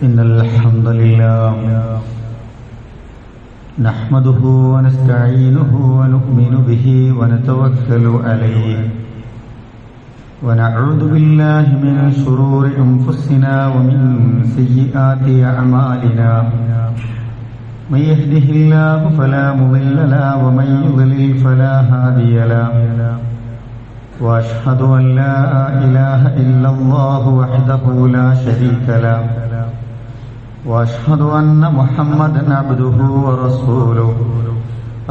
إن الحمد لله نحمده ونستعينه ونؤمن به ونتوكل عليه ونعوذ بالله من شرور أنفسنا ومن سيئات أعمالنا من يهده الله فلا مضل له ومن يضلل فلا هادي له وأشهد أن لا إله إلا الله وحده لا شريك له وأشهد أن محمدا عبده ورسوله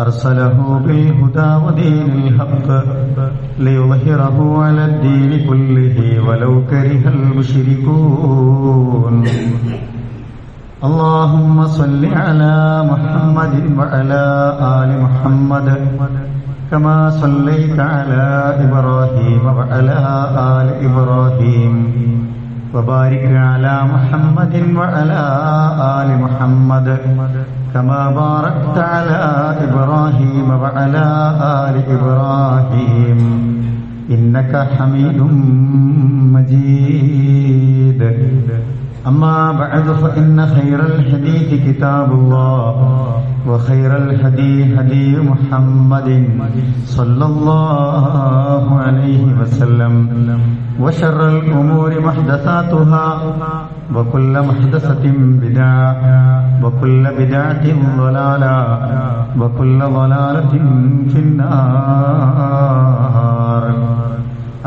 أرسله بالهدى ودين الحق ليظهره على الدين كله ولو كره المشركون اللهم صل على محمد وعلى آل محمد كما صليت على إبراهيم وعلى آل إبراهيم وبارك على محمد وعلى آل محمد كما باركت على إبراهيم وعلى آل إبراهيم إنك حميد مجيد أما بعد فإن خير الحديث كتاب الله وخير الهدي هدي محمد صلى الله عليه وسلم وشر الأمور محدثاتها وكل محدثة بدعة وكل بدعة ضلالة وكل ضلالة في النار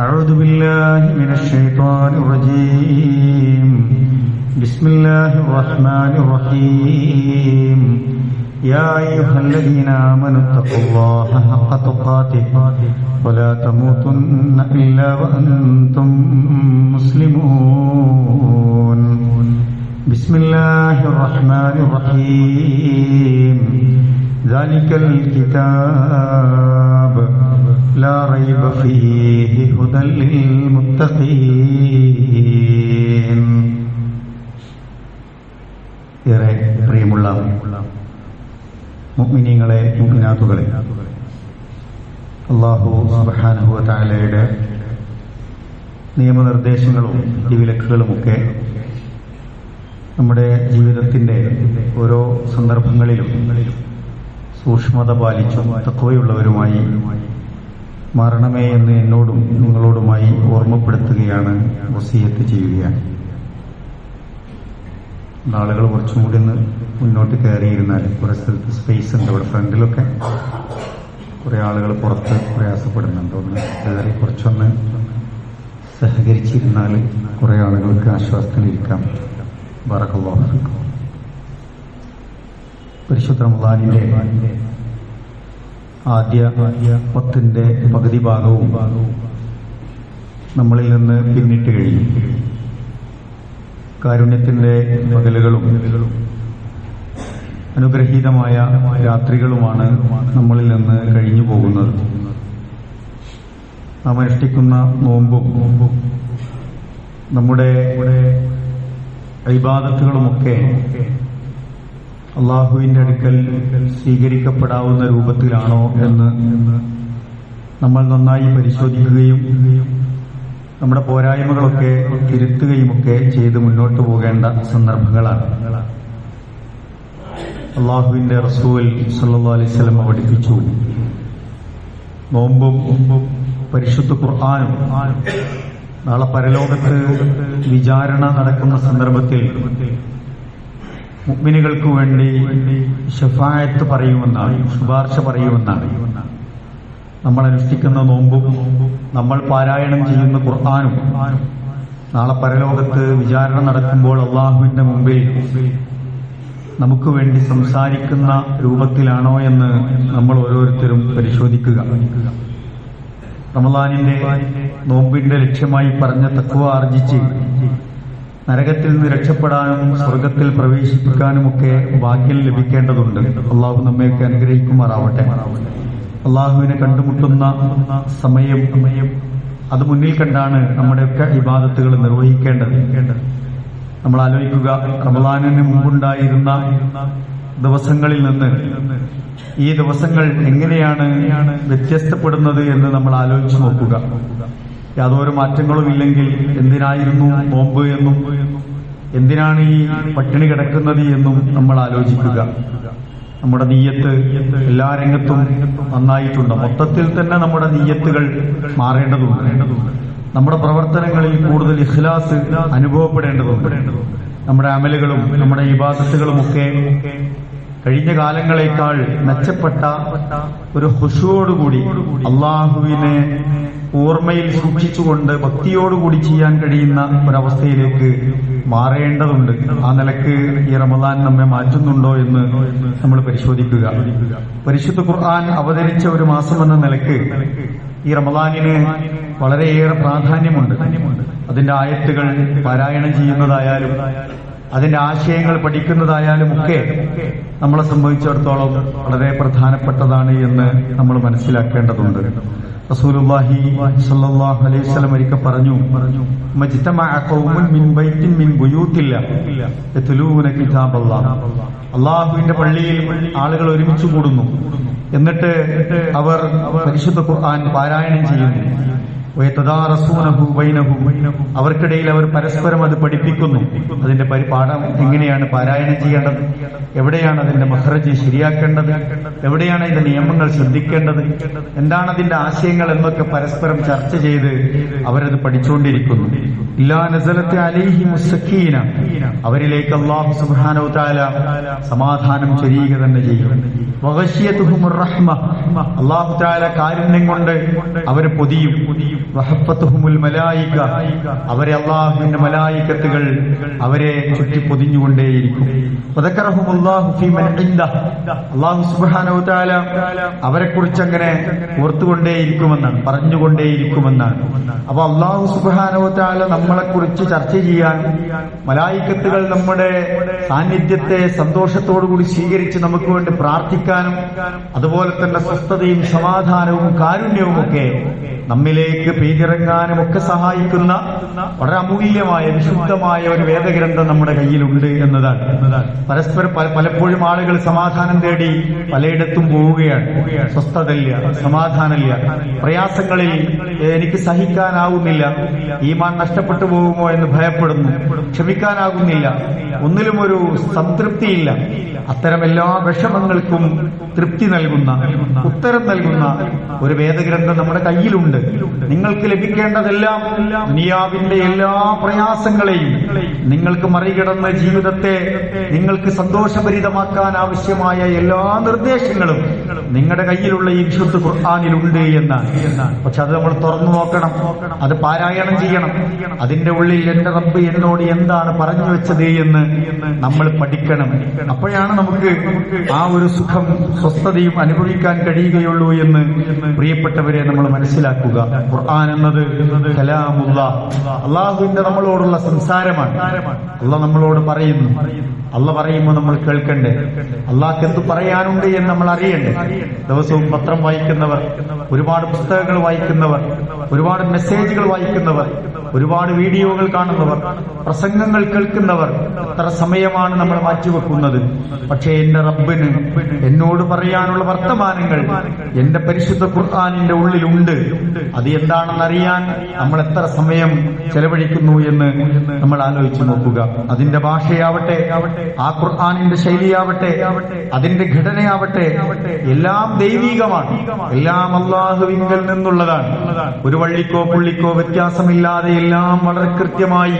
أعوذ بالله من الشيطان الرجيم بسم الله الرحمن الرحيم يا أيها الذين آمنوا اتقوا الله حق تقاته ولا تموتن إلا وأنتم مسلمون بسم الله الرحمن الرحيم ذلك الكتاب لا ريب فيه هدى للمتقين ഏറെ പ്രിയമുള്ള മുഅ്മിനീങ്ങളെ മുഅ്മിനാത്തുകളെ അല്ലാഹു സുബ്ഹാനഹു വ തആലയുടെ നിയമനിർദ്ദേശങ്ങളും വിലക്കുകളുമൊക്കെ നമ്മുടെ ജീവിതത്തിന്റെ ഓരോ സന്ദർഭങ്ങളിലും സൂക്ഷ്മത പാലിച്ചും തഖ്വയുള്ളവരുമായി മാറണമേ എന്ന് എന്നോടും നിങ്ങളോടുമായി ഓർമ്മപ്പെടുത്തുകയാണ്, വസിയത്ത് ചെയ്യുകയാണ്. ആളുകൾ കുറച്ചും കൂടി ഒന്ന് മുന്നോട്ട് കയറിയിരുന്നാൽ കുറേ സ്ഥലത്ത് സ്പേസ് ഉണ്ട്. ഇവിടെ ഫ്രണ്ടിലൊക്കെ കുറേ ആളുകൾ പുറത്ത് പ്രയാസപ്പെടുന്നുണ്ട്. ഒന്ന് കയറി കുറച്ചൊന്ന് സഹകരിച്ചിരുന്നാൽ കുറേ ആളുകൾക്ക് ആശ്വാസത്തിലിരിക്കാം. ബറകല്ലാഹു ഫീക്കും. പരിശുദ്ധ റമളാനിന്റെ ആദ്യ 10ന്റെ പകുതി ഭാഗവും നമ്മളിൽ നിന്ന് പിന്നിട്ട് കഴിഞ്ഞു. കാരുണ്യത്തിന്റെ പകലുകളും അനുഗ്രഹീതമായ രാത്രികളുമാണ് നമ്മളിൽ നിന്ന് കഴിഞ്ഞു പോകുന്നത്. നാം അനുഷ്ഠിക്കുന്ന നോമ്പും നമ്മുടെ ഇബാദത്തുകളുമൊക്കെ അള്ളാഹുവിന്റെ അടുക്കൽ സ്വീകരിക്കപ്പെടാവുന്ന രൂപത്തിലാണോ എന്ന് നമ്മൾ നന്നായി പരിശോധിക്കുകയും നമ്മുടെ പോരായ്മകളൊക്കെ തിരുത്തുകയുമൊക്കെ ചെയ്ത് മുന്നോട്ട് പോകേണ്ട സന്ദർഭങ്ങളാണ്. അള്ളാഹുവിന്റെ റസൂൽ സല്ലല്ലാഹു അലൈഹി വസല്ലം പഠിപ്പിച്ചു, നോമ്പും പരിശുദ്ധ ഖുർആനും നാളെ പരലോകത്ത് വിചാരണ നടക്കുന്ന സന്ദർഭത്തിൽ മുഅ്മിനുകൾക്ക് വേണ്ടി ശഫാഅത്ത് പറയുമെന്നാണ്, ശുപാർശ പറയുമെന്നാണ്. നമ്മൾ അനുഷ്ഠിക്കുന്ന നോമ്പും നമ്മൾ പാരായണം ചെയ്യുന്ന ഖുർആനും നാളെ പരലോകത്ത് വിചാരണ നടക്കുമ്പോൾ അള്ളാഹുവിന്റെ മുമ്പിൽ നമുക്ക് വേണ്ടി സംസാരിക്കുന്ന രൂപത്തിലാണോ എന്ന് നമ്മൾ ഓരോരുത്തരും പരിശോധിക്കുക. റമളാനിന്റെ നോമ്പിന്റെ ലക്ഷ്യമായി പറഞ്ഞ തഖ്വ ആർജിച്ച് നരകത്തിൽ നിന്ന് രക്ഷപ്പെടാനും സ്വർഗത്തിൽ പ്രവേശിപ്പിക്കാനുമൊക്കെ ഭാഗ്യം ലഭിക്കേണ്ടതുണ്ട്. അള്ളാഹു നമ്മയൊക്കെ അനുഗ്രഹിക്കുമാറാവട്ടെ. അള്ളാഹുവിനെ കണ്ടുമുട്ടുന്ന സമയം അത് മുന്നിൽ കണ്ടാണ് നമ്മുടെയൊക്കെ ഇബാദത്തുകൾ നിർവഹിക്കേണ്ടത്. നമ്മൾ ആലോചിക്കുക, റമളാനിന് മുമ്പുണ്ടായിരുന്ന ദിവസങ്ങളിൽ നിന്ന് ഈ ദിവസങ്ങൾ എങ്ങനെയാണ് വ്യത്യസ്തപ്പെടുന്നത് എന്ന് നമ്മൾ ആലോചിച്ച് നോക്കുക. യാതൊരു മാറ്റങ്ങളും ഇല്ലെങ്കിൽ എന്തിനായിരുന്നു നോമ്പ് എന്നും എന്തിനാണ് ഈ പട്ടിണി കിടക്കുന്നത് എന്നും നമ്മൾ ആലോചിക്കുക. നമ്മുടെ നീയത്ത് എല്ലാ രംഗത്തും നന്നായിട്ടുണ്ട്. മൊത്തത്തിൽ തന്നെ നമ്മുടെ നീയത്തുകൾ മാറേണ്ടതുണ്ട്. നമ്മുടെ പ്രവർത്തനങ്ങളിൽ കൂടുതൽ ഇഖ്ലാസ് അനുഭവപ്പെടേണ്ടതുണ്ട്. നമ്മുടെ അമലുകളും നമ്മുടെ ഇബാദത്തുകളും ഒക്കെ കഴിഞ്ഞ കാലങ്ങളെക്കാൾ മെച്ചപ്പെട്ട ഒരു ഖുശൂഅോടുകൂടി അള്ളാഹുവിനെ ഓർമ്മയിൽ സൂക്ഷിച്ചുകൊണ്ട് ഭക്തിയോടുകൂടി ചെയ്യാൻ കഴിയുന്ന ഒരവസ്ഥയിലേക്ക് മാറേണ്ടതുണ്ട്. ആ നിലക്ക് ഈ റമദാൻ നമ്മെ മാറ്റുന്നുണ്ടോ എന്ന് നമ്മൾ പരിശോധിക്കുക. പരിശുദ്ധ ഖുർആൻ അവതരിച്ച ഒരു മാസം എന്ന നിലക്ക് ഈ റമദാനിന് വളരെയേറെ പ്രാധാന്യമുണ്ട്. അതിന്റെ ആയത്തുകൾ പാരായണം ചെയ്യുന്നതായാലും അതിന്റെ ആശയങ്ങൾ പഠിക്കുന്നതായാലും ഒക്കെ നമ്മളെ സംബന്ധിച്ചിടത്തോളം വളരെ പ്രധാനപ്പെട്ടതാണ് എന്ന് നമ്മൾ മനസ്സിലാക്കേണ്ടതുണ്ട്. റസൂലുള്ളാഹി സ്വല്ലല്ലാഹു അലൈഹി വസല്ലം ഒരിക്കൽ പറഞ്ഞു, മജ്തമഅ ഖൗമുൻ മിൻ ബൈത്തിൻ മിൻ ബുയൂത്തില്ലാഹ് യത്ലൂന കിതാബല്ലാഹ്. അല്ലാഹുവിന്റെ പള്ളിയിൽ ആളുകൾ ഒരുമിച്ച് കൂടുന്നു, എന്നിട്ട് അവർ പരിശുദ്ധ ഖുർആൻ പാരായണം ചെയ്യുന്നു. അവർക്കിടയിൽ അവർ പരസ്പരം അത് പഠിപ്പിക്കുന്നു. അതിന്റെ പാഠം എങ്ങനെയാണ് പാരായണം ചെയ്യേണ്ടത്, എവിടെയാണ് അതിന്റെ മഖ്റജ് ശരിയാക്കേണ്ടത്, എവിടെയാണ് അതിന്റെ നിയമങ്ങൾ ശ്രദ്ധിക്കേണ്ടത്, എന്താണ് അതിന്റെ ആശയങ്ങൾ എന്നൊക്കെ പരസ്പരം ചർച്ച ചെയ്ത് അവരത് പഠിച്ചുകൊണ്ടിരിക്കുന്നു. ഇല്ലാ നസലത്ത് അലൈഹിമുസ് സക്കീന, അവരിലേക്ക് അല്ലാഹു സുബ്ഹാനഹു വതആല സമാധാനം ചൊരിയുക തന്നെ ചെയ്യും. വഗശിയതുഹുമുർ റഹ്മ, അല്ലാഹു തആല കാരുണ്യം കൊണ്ട് അവരെ പൊതിയും. വഹഫത്തുഹുമുൽ മലായിക, അവരെ അല്ലാഹുവിന്റെ മലായികത്തുകൾ അവരെ ചുറ്റി പൊതിഞ്ഞുകൊണ്ടേയിരിക്കും. വദക്കറഹുമുല്ലാഹു ഫീ മൻ ഇൻദഹ്, അല്ലാഹു സുബ്ഹാനഹു വതആല അവരെ കുറിച്ച് അങ്ങനെ ഓർത്തുകൊണ്ടേയിരിക്കുമെന്നാണ്, പറഞ്ഞുകൊണ്ടേയിരിക്കുമെന്നാണ്. അപ്പൊ അല്ലാഹു സുബ്ഹാനഹു വതആല നമ്മളെ കുറിച്ച് ചർച്ച ചെയ്യാൻ, മലായികത്തുകൾ നമ്മുടെ സാന്നിധ്യത്തെ സന്തോഷത്തോടുകൂടി സ്വീകരിച്ച് നമുക്ക് വേണ്ടി പ്രാർത്ഥിക്കാനും, അതുപോലെ തന്നെ സ്വസ്ഥതയും സമാധാനവും കാരുണ്യവും ഒക്കെ നമ്മിലേക്ക് പെയ്തിറങ്ങാനും ഒക്കെ സഹായിക്കുന്ന വളരെ അമൂല്യമായ വിശുദ്ധമായ ഒരു വേദഗ്രന്ഥം നമ്മുടെ കയ്യിലുണ്ട് എന്നതാണ്. പരസ്പരം പലപ്പോഴും ആളുകൾ സമാധാനം തേടി പലയിടത്തും പോവുകയാണ്. സ്വസ്ഥതയില്ല, സമാധാനമില്ല, പ്രയാസങ്ങളിൽ എനിക്ക് സഹിക്കാനാവുന്നില്ല, ഈമാൻ നഷ്ടപ്പെട്ടു പോകുമോ എന്ന് ഭയപ്പെടുന്നു, ക്ഷമിക്കാനാകുന്നില്ല, ഒന്നിലും ഒരു സംതൃപ്തിയില്ല. അത്തരം എല്ലാ വിഷമങ്ങൾക്കും തൃപ്തി നൽകുന്ന, ഉത്തരം നൽകുന്ന ഒരു വേദഗ്രന്ഥം നമ്മുടെ കയ്യിലുണ്ട്. നിങ്ങൾക്ക് ലഭിക്കേണ്ടതെല്ലാം, ദുനിയാവിന്റെ എല്ലാ പ്രയാസങ്ങളെയും നിങ്ങൾക്ക് മറികടന്ന് ജീവിതത്തെ നിങ്ങൾക്ക് സന്തോഷഭരിതമാക്കാൻ ആവശ്യമായ എല്ലാ നിർദ്ദേശങ്ങളും നിങ്ങളുടെ കയ്യിലുള്ള ഈ വിശുദ്ധ ഖുർആനിലുണ്ട് എന്നാണ്. പക്ഷെ അത് നമ്മൾ തുറന്നു നോക്കണം, അത് പാരായണം ചെയ്യണം. അതിന്റെ ഉള്ളിൽ എന്റെ റബ്ബ് എന്നോട് എന്താണ് പറഞ്ഞു വെച്ചത് എന്ന് നമ്മൾ പഠിക്കണം. അപ്പോഴാണ് നമുക്ക് ആ ഒരു സുഖം, സ്വസ്ഥതയും അനുഭവിക്കാൻ കഴിയുകയുള്ളൂ എന്ന് പ്രിയപ്പെട്ടവരെ നമ്മൾ മനസ്സിലാക്കുക. ഖുർആൻ എന്നത് കലാമുല്ലാഹ്, അള്ളാഹുവിന്റെ നമ്മളോടുള്ള സംസാരമാണ്. അള്ളാഹ് നമ്മളോട് പറയുന്നു. അള്ളാഹ് പറയുമ്പോൾ നമ്മൾ കേൾക്കണ്ടേ, അള്ളാഹ്ക്ക് എന്ത് പറയാനുണ്ട് എന്ന് നമ്മൾ അറിയണ്ടേ. ദിവസവും പത്രം വായിക്കുന്നവർ, ഒരുപാട് പുസ്തകങ്ങൾ വായിക്കുന്നവർ, ഒരുപാട് മെസ്സേജുകൾ വായിക്കുന്നവർ, ഒരുപാട് വീഡിയോകൾ കാണുന്നവർ, പ്രസംഗങ്ങൾ കേൾക്കുന്നവർ, എത്ര സമയമാണ് നമ്മൾ മാറ്റിവെക്കുന്നത്. പക്ഷേ എന്റെ റബ്ബിന് എന്നോട് പറയാനുള്ള വർത്തമാനങ്ങൾ എന്റെ പരിശുദ്ധ ഖുർആനിന്റെ ഉള്ളിലുണ്ട്. അത് എന്താണെന്ന് അറിയാൻ നമ്മൾ എത്ര സമയം ചെലവഴിക്കുന്നു എന്ന് നമ്മൾ ആലോചിച്ചു നോക്കുക. അതിന്റെ ഭാഷയാവട്ടെ, ആ ഖുർആനിന്റെ ശൈലിയാവട്ടെ, അതിന്റെ ഘടനയാവട്ടെ, എല്ലാം ദൈവീകമാണ്, എല്ലാം അല്ലാഹുവിങ്കൽ നിന്നുള്ളതാണ്. ഒരു വള്ളിക്കോ പുള്ളിക്കോ വ്യത്യാസമില്ലാതെ എല്ലാം വളരെ കൃത്യമായി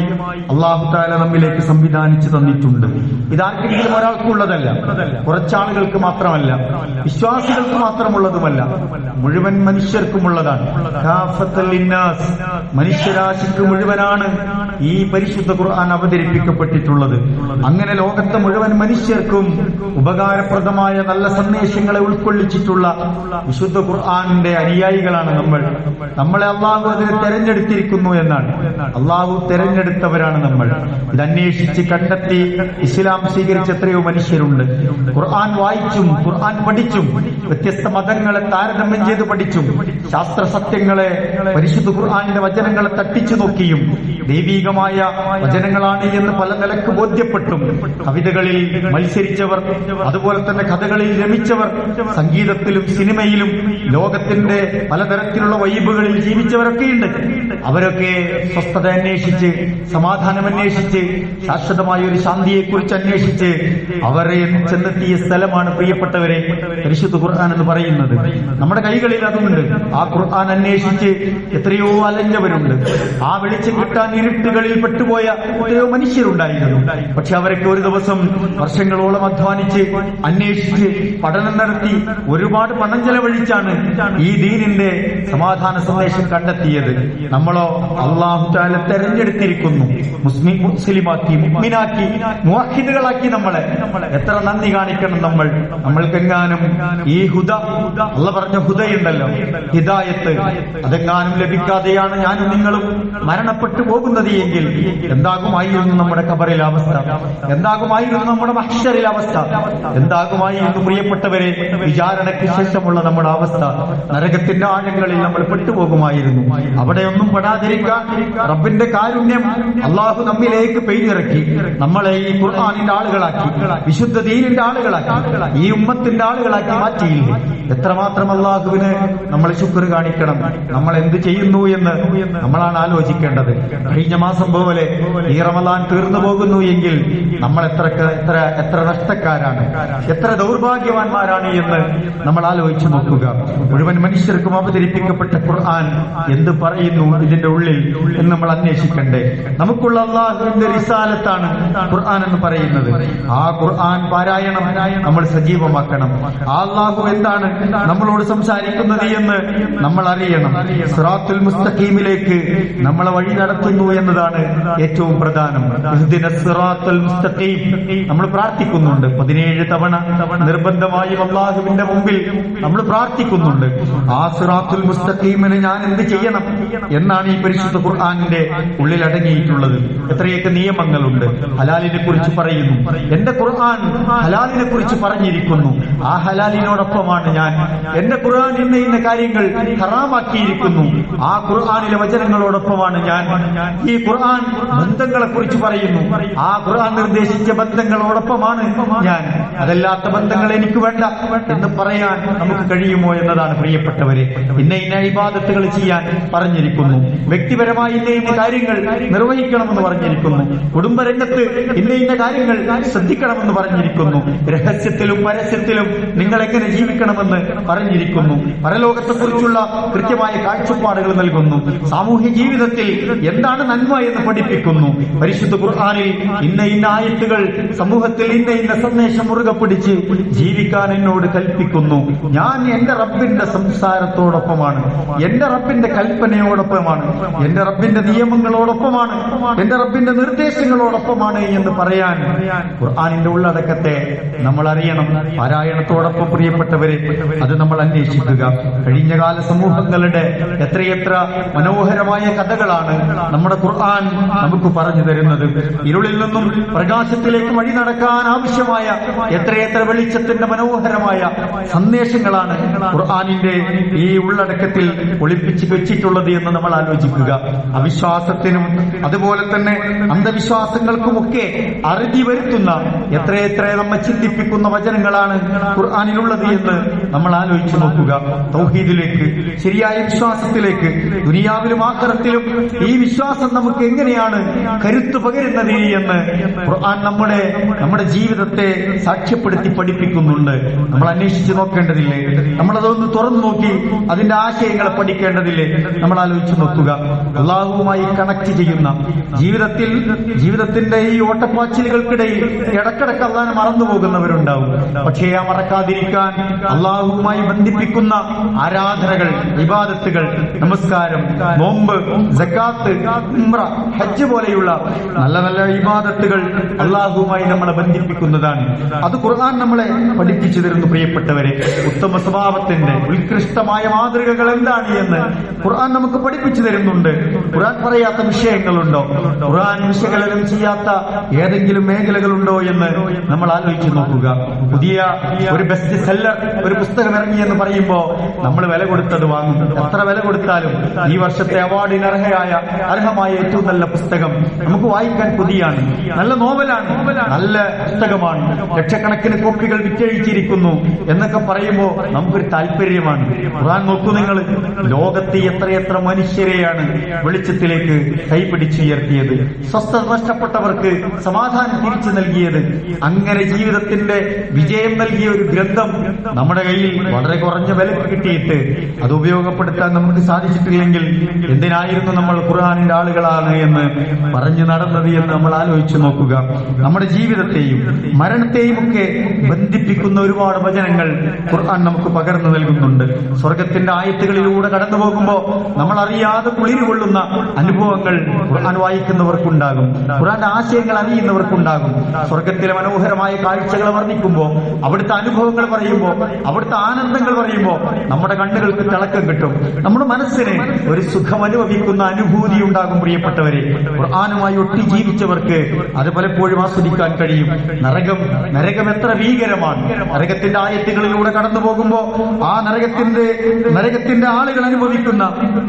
അല്ലാഹു തആല നമ്മിലേക്ക് സംവിധാനിച്ചു തന്നിട്ടുണ്ട്. ഇതാർക്കെങ്കിലും ഒരാൾക്കുള്ളതല്ല, കുറച്ചാളുകൾക്ക് മാത്രമല്ല, വിശ്വാസികൾക്ക് മാത്രമുള്ളതുമല്ല, മുഴുവൻ മനുഷ്യർക്കുമുള്ളതാണ്. കാഫത്തൽ ലിന്നാസ്, മനുഷ്യരാശിക്ക് മുഴുവനാണ് ഈ പരിശുദ്ധ ഖുർആൻ അവതരിപ്പിക്കപ്പെട്ടിട്ടുള്ളത്. അങ്ങനെ ലോകത്തെ മുഴുവൻ മനുഷ്യർക്കും ഉപകാരപ്രദമായ നല്ല സന്ദേശങ്ങളെ ഉൾക്കൊള്ളിച്ചിട്ടുള്ള വിശുദ്ധ ഖുർആനിന്റെ അനുയായികളാണ് നമ്മൾ. നമ്മളെ അള്ളാഹു അതിനെ തെരഞ്ഞെടുത്തിരിക്കുന്നു എന്നാണ്. അള്ളാഹു തെരഞ്ഞെടുത്തവരാണ് നമ്മൾ. ഇത് അന്വേഷിച്ച് കണ്ടെത്തി ഇസ്ലാം സ്വീകരിച്ച എത്രയോ മനുഷ്യരുണ്ട്. ഖുർആൻ വായിച്ചും ഖുർആൻ പഠിച്ചും വ്യത്യസ്ത മതങ്ങളെ താരതമ്യം ചെയ്ത് പഠിച്ചും ശാസ്ത്ര സത്യങ്ങളെ, പരിശുദ്ധ ഖുർആനിന്റെ വചനങ്ങളെ തട്ടിച്ചു നോക്കിയും ദൈവീകമായ വചനങ്ങളാണ് എന്ന് പല നിലക്ക് ബോധ്യപ്പെട്ടും കവിതകളിൽ മത്സരിച്ചവർ, അതുപോലെ തന്നെ കഥകളിൽ രമിച്ചവർ, സംഗീതത്തിലും സിനിമയിലും ലോകത്തിന്റെ പലതരത്തിലുള്ള വൈബുകളിൽ ജീവിച്ചവരൊക്കെയുണ്ട്. അവരൊക്കെ സ്വസ്ഥത അന്വേഷിച്ച്, സമാധാനം അന്വേഷിച്ച്, ശാശ്വതമായ ഒരു ശാന്തിയെക്കുറിച്ച് അന്വേഷിച്ച് അവരെ ചെന്നെത്തിയ സ്ഥലമാണ് പ്രിയപ്പെട്ടവരെ പരിശുദ്ധ ഖുർആൻ എന്ന് പറയുന്നത്. നമ്മുടെ കൈകളിൽ അതുണ്ട്. ആ ഖുർആൻ അന്വേഷിച്ച് എത്രയോ അലഞ്ഞവരുണ്ട്. ആ വെളിച്ചം കിട്ടാൻ ഇരുട്ടുകളിൽ പെട്ടുപോയ എത്രയോ മനുഷ്യരുണ്ടായിരുന്നു. പക്ഷെ അവരൊക്കെ ഒരു ദിവസം വർഷങ്ങളോളം അധ്വാനിച്ച് അന്വേഷിച്ച് പഠനം നടത്തി ഒരുപാട് പണം ചെലവഴിച്ചാണ് ഈ ദീനിന്റെ സമാധാന സന്ദേശം കണ്ടെത്തിയത്. നമ്മളോ അല്ലാഹു തആല തെരഞ്ഞെടുത്തിരിക്കുന്നു, മുസ്ലിമാക്കി, മുഅ്മിനാക്കി, മുവഹിദുകളാക്കി നമ്മളെ. എത്ര നന്ദി കാണിക്കണം നമ്മൾ. നമ്മൾക്കെങ്ങാനും ഈ ഹുദ, അല്ലാഹു പറഞ്ഞ ഹുദയുണ്ടല്ലോ, ഹിദായത്ത്, അതെങ്ങാനും ലഭിക്കാതെയാണ് ഞാനും നിങ്ങളും മരണപ്പെട്ടു പോകുന്നത് എങ്കിൽ എന്താകുമായിരുന്നു നമ്മുടെ ഖബറിലെ അവസ്ഥ? എന്താകുമായിരുന്നു നമ്മുടെ മഹ്ശറിലെ അവസ്ഥ? എന്താകുമായിരുന്നു പ്രിയപ്പെട്ടവരെ വിചാരണയ്ക്ക് ശേഷമുള്ള നമ്മുടെ അവസ്ഥ? നരകത്തിന്റെ ആഴങ്ങളിൽ നമ്മൾ പെട്ടുപോകുമായിരുന്നു. അവിടെയൊന്നും പെടാതിരിക്കാൻ റബ്ബിന്റെ കാരുണ്യം അള്ളാഹു നമ്മിലേക്ക് പെയ്തിറക്കി നമ്മളെ ഈ ഖുർആനിന്റെ ആളുകളാക്കി, വിശുദ്ധ ദീനിന്റെ ആളുകളാക്കി, ഈ ഉമ്മത്തിന്റെ ആളുകളാക്കി മാറ്റിയില്ലേ? എത്രമാത്രം അള്ളാഹുവിന് നമ്മൾ ശുക്ർ കാണിക്കണം. നമ്മൾ എന്ത് ചെയ്യുന്നു എന്ന് നമ്മളാണ് ആലോചിക്കേണ്ടത്. കഴിഞ്ഞ മാസം പോലെ ഈ റമദാൻ തീർന്നു പോകുന്നു എങ്കിൽ നമ്മൾ എത്ര നഷ്ടക്കാരാണ്, എത്ര ദൗർഭാഗ്യവാന്മാരാണ് എന്ന് നമ്മൾ ആലോചിച്ചു നോക്കുക. മുഴുവൻ മനുഷ്യർക്കും അവതരിപ്പിക്കപ്പെട്ട ഖുർആൻ എന്ത് പറയുന്നു ഇതിന്റെ ഉള്ളിൽ എന്ന് നമ്മൾ അന്വേഷിക്കണ്ടേ? നമുക്കുള്ള അള്ളാഹുവിന്റെ റിസാലത്താണ് ഖുർആൻ എന്ന് പറയുന്നത്. ആ ഖുർആൻ പാരായണം നമ്മൾ സജീവമാക്കണം. ആ അള്ളാഹു എന്താണ് നമ്മളോട് സംസാരിക്കുന്നത് എന്ന് നമ്മൾ അറിയണം. സിറാത്തുൽ മുസ്തഖീമിലേക്ക് നമ്മളെ വഴി നടത്തുന്നു എന്നതാണ് ഏറ്റവും പ്രധാനം. ഇഹ്ദിനസ് സിറാത്തുൽ മുസ്തഖീം നമ്മൾ പ്രാർത്ഥിക്കുന്നുണ്ട് 17 തവണ നിർബന്ധമായും അള്ളാഹുവിന്റെ മുമ്പിൽ നമ്മൾ പ്രാർത്ഥിക്കുന്നുണ്ട്. ആ സിറാത്തുൽ മുസ്തഖീമിന് ഞാൻ എന്ത് ചെയ്യണം എന്നാണ് ഈ പരിശുദ്ധ ഖുർആനിന്റെ ഉള്ളിൽ അടങ്ങിയിട്ടുള്ളത്. എത്രയൊക്കെ നിയമങ്ങളുണ്ട്. ഹലാലിനെ കുറിച്ച് പറയുന്നു. എന്റെ ഖുർആൻ ഹലാലിനെ കുറിച്ച് പറഞ്ഞിരിക്കുന്നു. ആ ഹലാലിനോടൊപ്പമാണ് ഞാൻ. എന്റെ ഖുർആൻ ഇന്ന കാര്യങ്ങൾ ഹറാമാക്കിയിരിക്കുന്നു. ആ ഖുർആനിലെ വചനങ്ങളോടൊപ്പമാണ് ഞാൻ. ഈ ഖുർആൻ ബന്ധങ്ങളെ കുറിച്ച് പറയുന്നു. ആ ഖുർആൻ നിർദ്ദേശിച്ച ബന്ധങ്ങളോടൊപ്പമാണ് ഞാൻ. അതല്ലാത്ത ബന്ധങ്ങൾ എനിക്ക് വേണ്ട എന്ന് പറയാൻ നമുക്ക് കഴിയുമോ എന്നതാണ് പ്രിയപ്പെട്ടവരെ. ഇന്ന ഇബാദത്തുകൾ ചെയ്യാൻ പറഞ്ഞിരിക്കുന്നു. വ്യക്തിപരമായി ഇന്ന കാര്യങ്ങൾ നിർവഹിക്കണമെന്ന് പറഞ്ഞിരിക്കുന്നു. കുടുംബരംഗത്ത് ഇന്ന കാര്യങ്ങൾ ശ്രദ്ധിക്കണമെന്ന് പറഞ്ഞിരിക്കുന്നു. രഹസ്യത്തിലും പരസ്യത്തിലും നിങ്ങൾ എങ്ങനെ ജീവിക്കണമെന്ന് പറഞ്ഞിരിക്കുന്നു. പരലോകത്തെ കുറിച്ചുള്ള കൃത്യമായ കാഴ്ചപ്പാടുകൾ നൽകുന്നു. സാമൂഹ്യ ജീവിതത്തിൽ എന്താണ് നന്മ എന്ന് പഠിപ്പിക്കുന്നു. പരിശുദ്ധ ഖുർആനിൽ ഇന്ന ആയത്തുകൾ സമൂഹത്തിൽ ഇന്ന സന്ദേശം മുറുകെ പിടിച്ച് ജീവിക്കാൻ എന്നോട് കൽപ്പിക്കുന്നു. ഞാൻ എന്റെ റബ്ബിന്റെ സംസാരത്തോടൊപ്പമാണ്, എന്റെ റബ്ബിന്റെ കൽപ്പനയോടൊപ്പമാണ്, എന്റെ റബ്ബിന്റെ നിയമങ്ങളോടൊപ്പമാണ്, എന്റെ റബ്ബിന്റെ നിർദ്ദേശങ്ങളോടൊപ്പമാണ് എന്ന് പറയാൻ ഖുർആനിന്റെ ഉള്ളടക്കത്തെ നമ്മൾ അറിയണം. പാരായണത്തോടൊപ്പം പ്രിയപ്പെട്ടവരെ അത് നമ്മൾ അന്വേഷിക്കുക. കഴിഞ്ഞകാല സമൂഹങ്ങളുടെ എത്രയെത്ര മനോഹരമായ കഥകളാണ് നമ്മുടെ ഖുർആൻ നമുക്ക് പറഞ്ഞു തരുന്നത്. ഇരുളിൽ നിന്നും പ്രകാശത്തിലേക്ക് വഴി നടക്കാൻ ആവശ്യമായ എത്രയെത്ര വെളിച്ചത്തിന്റെ മനോഹരമായ സന്ദേശങ്ങളാണ് ഖുർആനിന്റെ ഈ ഉള്ളടക്കത്തിൽ ഒളിപ്പിച്ച് വെച്ചിട്ടുള്ളത് എന്ന് നമ്മൾ ആലോചിക്കുക. അവിശ്വാസത്തിനും അതുപോലെ തന്നെ അന്ധവിശ്വാസങ്ങൾക്കുമൊക്കെ അറുതി വരുത്തുന്ന എത്രയെത്ര നമ്മെ ചിന്തിപ്പിക്കുന്ന വചനങ്ങളാണ് ഖുർആനിലുള്ളത് എന്ന് നമ്മൾ ആലോചിച്ചു നോക്കുക. തൗഹീദിലേക്ക്, ശരിയായ വിശ്വാസത്തിലേക്ക്, ദുനിയാവിലും ആഖിറത്തിലും ഈ വിശ്വാസം നമുക്ക് എങ്ങനെയാണ് കരുത്തു പകരുന്നത് എന്ന് ഖുർആൻ നമ്മുടെ ജീവിതത്തെ സാക്ഷ്യപ്പെടുത്തി പഠിപ്പിക്കുന്നുണ്ട്. നമ്മൾ അന്വേഷിച്ച് നോക്കേണ്ടതില്ലേ? നമ്മളതൊന്ന് തുറന്നു നോക്കി അതിന്റെ ആശയങ്ങളെ പഠിക്കേണ്ടതില്ലേ? നമ്മൾ ആലോചിച്ച് നോക്കുക. അള്ളാഹുവുമായി കണക്ട് ചെയ്യുന്ന ജീവിതത്തിന്റെ ഈ ഓട്ടപ്പാച്ചിലുകൾക്കിടയിൽ ഇടക്കിടക്ക് അള്ളാഹനെ മറന്നു പോകുന്നവരുണ്ടാവും. പക്ഷേ ആ മറക്കാതിരിക്കാൻ അള്ളാഹുവുമായി ബന്ധിപ്പിക്കുന്ന ആരാധനകൾ, ഇബാദത്തുകൾ, നമസ്കാരം, നോമ്പ്, സക്കാത്ത്, ഉംറ, ഹജ്ജ് പോലെയുള്ള നല്ല നല്ല ഇബാദത്തുകൾ അള്ളാഹുവുമായി നമ്മളെ ബന്ധിപ്പിക്കുന്നതാണ്. അത് ഖുർആൻ നമ്മളെ പഠിപ്പിച്ചു തരുന്നു. പ്രിയപ്പെട്ടവരെ, ഉത്തമ സ്വഭാവത്തിന്റെ ഉത്കൃഷ്ടമായ മാതൃകകൾ എന്താണ് എന്ന് ഖുർആൻ നമുക്ക് പഠിപ്പിച്ചു തരുന്നുണ്ട്. ഖുർആൻ പറയാത്ത വിഷയങ്ങളുണ്ടോ? ഖുർആൻ വിശകലനം ചെയ്യാത്ത ഏതെങ്കിലും മേഖലകളുണ്ടോ എന്ന് നമ്മൾ ആലോചിച്ച് നോക്കുക. പുതിയ ഒരു ബെസ്റ്റ് സെല്ലർ ഒരു പുസ്തകം ഇറങ്ങി എന്ന് പറയുമ്പോ നമ്മൾ വില കൊടുത്തത് വാങ്ങും. എത്ര വില കൊടുത്താലും ഈ വർഷത്തെ അവാർഡിന് അർഹമായ ഏറ്റവും നല്ല പുസ്തകം നമുക്ക് വായിക്കാൻ കൊതിയാണ്. നല്ല നോവലാണ്, നല്ല പുസ്തകമാണ്, ലക്ഷക്കണക്കിന് കോപ്പികൾ വിറ്റഴിച്ചിരിക്കുന്നു എന്നൊക്കെ പറയുമ്പോ നമുക്കൊരു താല്പര്യമാണ്. ഖുർആൻ നോക്കൂ നിങ്ങൾ. ലോകത്ത് എത്രയെത്ര മനുഷ്യരെയാണ് വെളിച്ചത്തിലേക്ക് കൈപിടിച്ചുയർത്തിയത്, സ്വസ്ഥത നഷ്ടപ്പെട്ടവർക്ക് സമാധാനം തിരിച്ചു നൽകിയത്, അങ്ങനെ ജീവിതത്തിന്റെ വിജയം നൽകിയ ഒരു ഗ്രന്ഥം നമ്മുടെ കയ്യിൽ വളരെ കുറഞ്ഞ വിലക്ക് കിട്ടിയിട്ട് അത് ഉപയോഗപ്പെടുത്താൻ നമുക്ക് സാധിച്ചിട്ടില്ലെങ്കിൽ എന്തിനായിരുന്നു നമ്മൾ ഖുർആനിന്റെ ആളുകളാണ് എന്ന് പറഞ്ഞു നടന്നത് എന്ന് നമ്മൾ ആലോചിച്ചു നോക്കുക. നമ്മുടെ ജീവിതത്തെയും മരണത്തെയും ഒക്കെ ബന്ധിപ്പിക്കുന്ന ഒരുപാട് വചനങ്ങൾ ഖുർആൻ നമുക്ക് പകർന്നു നൽകുന്നുണ്ട്. സ്വർഗത്തിന്റെ ആയത്തുകളിലൂടെ കടന്നു പോകുമ്പോൾ നമ്മൾ അറിയാതെ കുളിരുകൊള്ളുന്ന അനുഭവങ്ങൾ ഖുർആൻ വായിക്കുന്നവർക്കുണ്ടാകും, ഖുർആന്റെ ആശയങ്ങൾ അറിയുന്നവർക്കുണ്ടാകും. സ്വർഗത്തിലെ മനോഹരമായ കാഴ്ചകൾ വർണ്ണിക്കുമ്പോൾ, അവിടുത്തെ അനുഭവങ്ങൾ പറയുമ്പോൾ, അവിടുത്തെ ആനന്ദങ്ങൾ പറയുമ്പോൾ നമ്മുടെ കണ്ണുകൾക്ക് തിളക്കം കിട്ടും, നമ്മുടെ മനസ്സിന് ഒരു സുഖം അനുഭവിക്കുന്ന അനുഭൂതി ഉണ്ടാകും. പ്രിയപ്പെട്ടവരെ, ഖുർആനുമായി ഒട്ടി ജീവിച്ചവർക്ക് അത് പലപ്പോഴും ആസ്വദിക്കാൻ കഴിയും. നരകം എത്ര ഭീകരമാണ്. നരകത്തിന്റെ ആയത്തുകളിലൂടെ കടന്നു പോകുമ്പോ ആ നരകത്തിന്റെ ആളുകൾ അനുഭവിക്കുന്ന,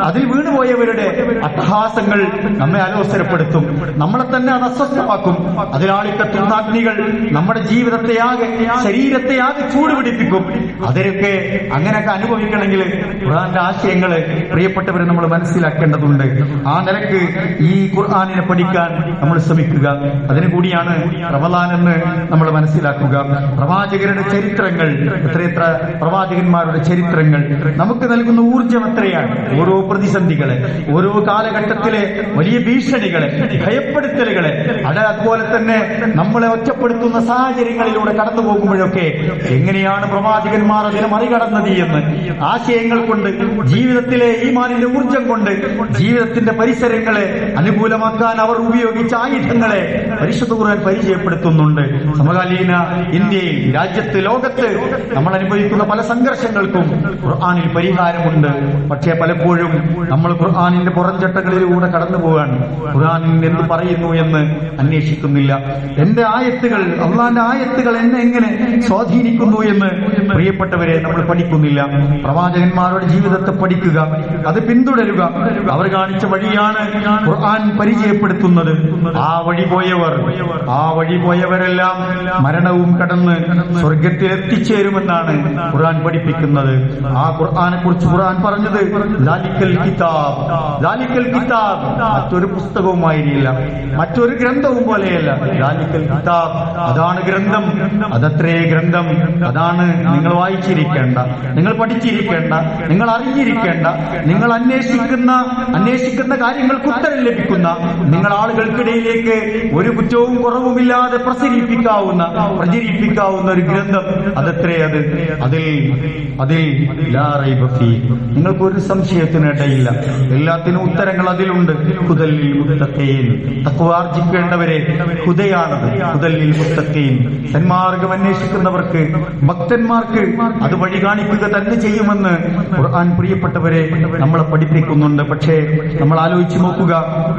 അതിൽ വീണുപോയവരുടെ അട്ടഹാസങ്ങൾ നമ്മെ അലോസരപ്പെടുത്തും, നമ്മളെ തന്നെ അത് അസ്വസ്ഥമാക്കും. അതിലാളിക്കത്തുന്ന അഗ്നികൾ നമ്മുടെ ജീവിതത്തെയാകെ, ശരീരത്തെയാകെ ചൂടുപിടിപ്പിക്കും. അതിലൊക്കെ അങ്ങനെയൊക്കെ അനുഭവിക്കണമെങ്കിൽ ഖുർആന്റെ ആശയങ്ങള് പ്രിയപ്പെട്ടവരെ നമ്മൾ മനസ്സിലാക്കേണ്ടതുണ്ട്. ആ നിലക്ക് ഈ ഖുർആനിനെ പഠിക്കാൻ നമ്മൾ ശ്രമിക്കുക. അതിനു കൂടിയാണ് റമദാൻ എന്ന് നമ്മൾ മനസ്സിലാക്കുക. പ്രവാചകരുടെ ചരിത്രങ്ങൾ, എത്രയെത്ര പ്രവാചകന്മാരുടെ ചരിത്രങ്ങൾ നമുക്ക് നൽകുന്ന ഊർജം എത്രയാണ്. ഓരോ പ്രതിസന്ധികളെ, ഓരോ കാലഘട്ടത്തിലെ വലിയ ഭീഷണികളെ, ഭയപ്പെടുത്തലുകളെ, അതുപോലെ തന്നെ നമ്മളെ ഒറ്റപ്പെടുത്തുന്ന സാഹചര്യങ്ങളിലൂടെ കടന്നു പോകുമ്പോഴൊക്കെ എങ്ങനെയാണ് പ്രവാചകന്മാർ അതിനെ മറികടന്നത് എന്ന് ആശയങ്ങൾ കൊണ്ട്, ജീവിതത്തിലെ ഈമാനിന്റെ ഊർജം കൊണ്ട്, ജീവിതത്തിന്റെ പരിസരങ്ങളെ അനുകൂലമാക്കാൻ അവർ ഉപയോഗിച്ച ആയുധങ്ങളെ പരിശുദ്ധ ഖുർആൻ പരിചയപ്പെടുത്തുന്നുണ്ട്. സമകാലീന ഇന്ത്യയിൽ, രാജ്യത്ത്, ലോകത്ത് നമ്മൾ അനുഭവിക്കുന്ന പല സംഘർഷങ്ങൾക്കും ഖുർആനിൽ പരിഹാരമുണ്ട്. പക്ഷേ പലപ്പോഴും നമ്മൾ ഖുർആനിന്റെ പുറംചട്ടകളിലൂടെ കടന്നു പോവാണ്. ഖുർആൻ എന്ത് പറയുന്നു എന്ന് അന്വേഷിക്കുന്നില്ല. എന്റെ ആയത്തുകൾ, അള്ളാന്റെ ആയത്തുകൾ എന്നെ എങ്ങനെ സ്വാധീനിക്കുന്നു എന്ന് പ്രിയപ്പെട്ടവരെ നമ്മൾ പഠിക്കുന്നില്ല. പ്രവാചകന്മാരുടെ ജീവിതത്തെ പഠിക്കുക, അത് പിന്തുടരുക. അവർ കാണിച്ച വഴിയാണ് ഖുർആൻ പരിചയപ്പെടുത്തുന്നത്. ആ വഴി പോയവരെല്ലാം മരണവും കടന്ന് സ്വർഗത്തിൽ എത്തിച്ചേരുമെന്നാണ് ഖുർആൻ പഠിപ്പിക്കുന്നത്. ആ ഖുർആനെ കുറിച്ച് ഖുർആൻ പറഞ്ഞത് ദാലിക്കൽ കിതാബ്, മറ്റൊരു പുസ്തകവുമായിരിക്കില്ല, മറ്റൊരു ഗ്രന്ഥവും പോലെയല്ല. ദാലിക്കൽ കിതാബ്, അതാണ് ഗ്രന്ഥം, അതത്രേ ഗ്രന്ഥം. അതാണ് നിങ്ങൾ വായിച്ചിരിക്കേണ്ട, നിങ്ങൾ പഠിച്ചിരിക്കേണ്ട, നിങ്ങൾ അറിഞ്ഞിരിക്കേണ്ട, നിങ്ങൾ അന്വേഷിക്കുന്ന കാര്യങ്ങൾക്ക് ഉത്തരം ലഭിക്കുന്ന, നിങ്ങൾ ആളുകൾക്കിടയിലേക്ക് ഒരു കുറ്റവും കുറവുമില്ലാതെ പ്രചരിപ്പിക്കാവുന്ന ഒരു ഗ്രന്ഥം. അതത്രേ അത്. അതിൽ ലാ റൈബ ഫീഹ്, നിങ്ങൾക്കൊരു സംശയത്തിനിടയില്ല. എല്ലാത്തിനും ഉത്തരങ്ങൾ അതിലുണ്ട്. ഹുദൽ ലിൽ മുത്തഖീൻ, തഖ്വ ആർജിക്കേണ്ടവരെ ഹുദയാണത്. ഹുദൽ ലിൽ മുത്തഖീൻ, സന്മാർഗം അന്വേഷിക്കുന്നവർക്ക്, ഭക്തന്മാർക്ക് അത് വഴി കാണിക്കുക തന്നെ ചെയ്യുമെന്ന് ഖുർആൻ പ്രിയപ്പെട്ടവരെ നമ്മളെ പഠിപ്പിക്കുന്നുണ്ട്. പക്ഷേ നമ്മൾ ആലോചിച്ച് നോക്കുക,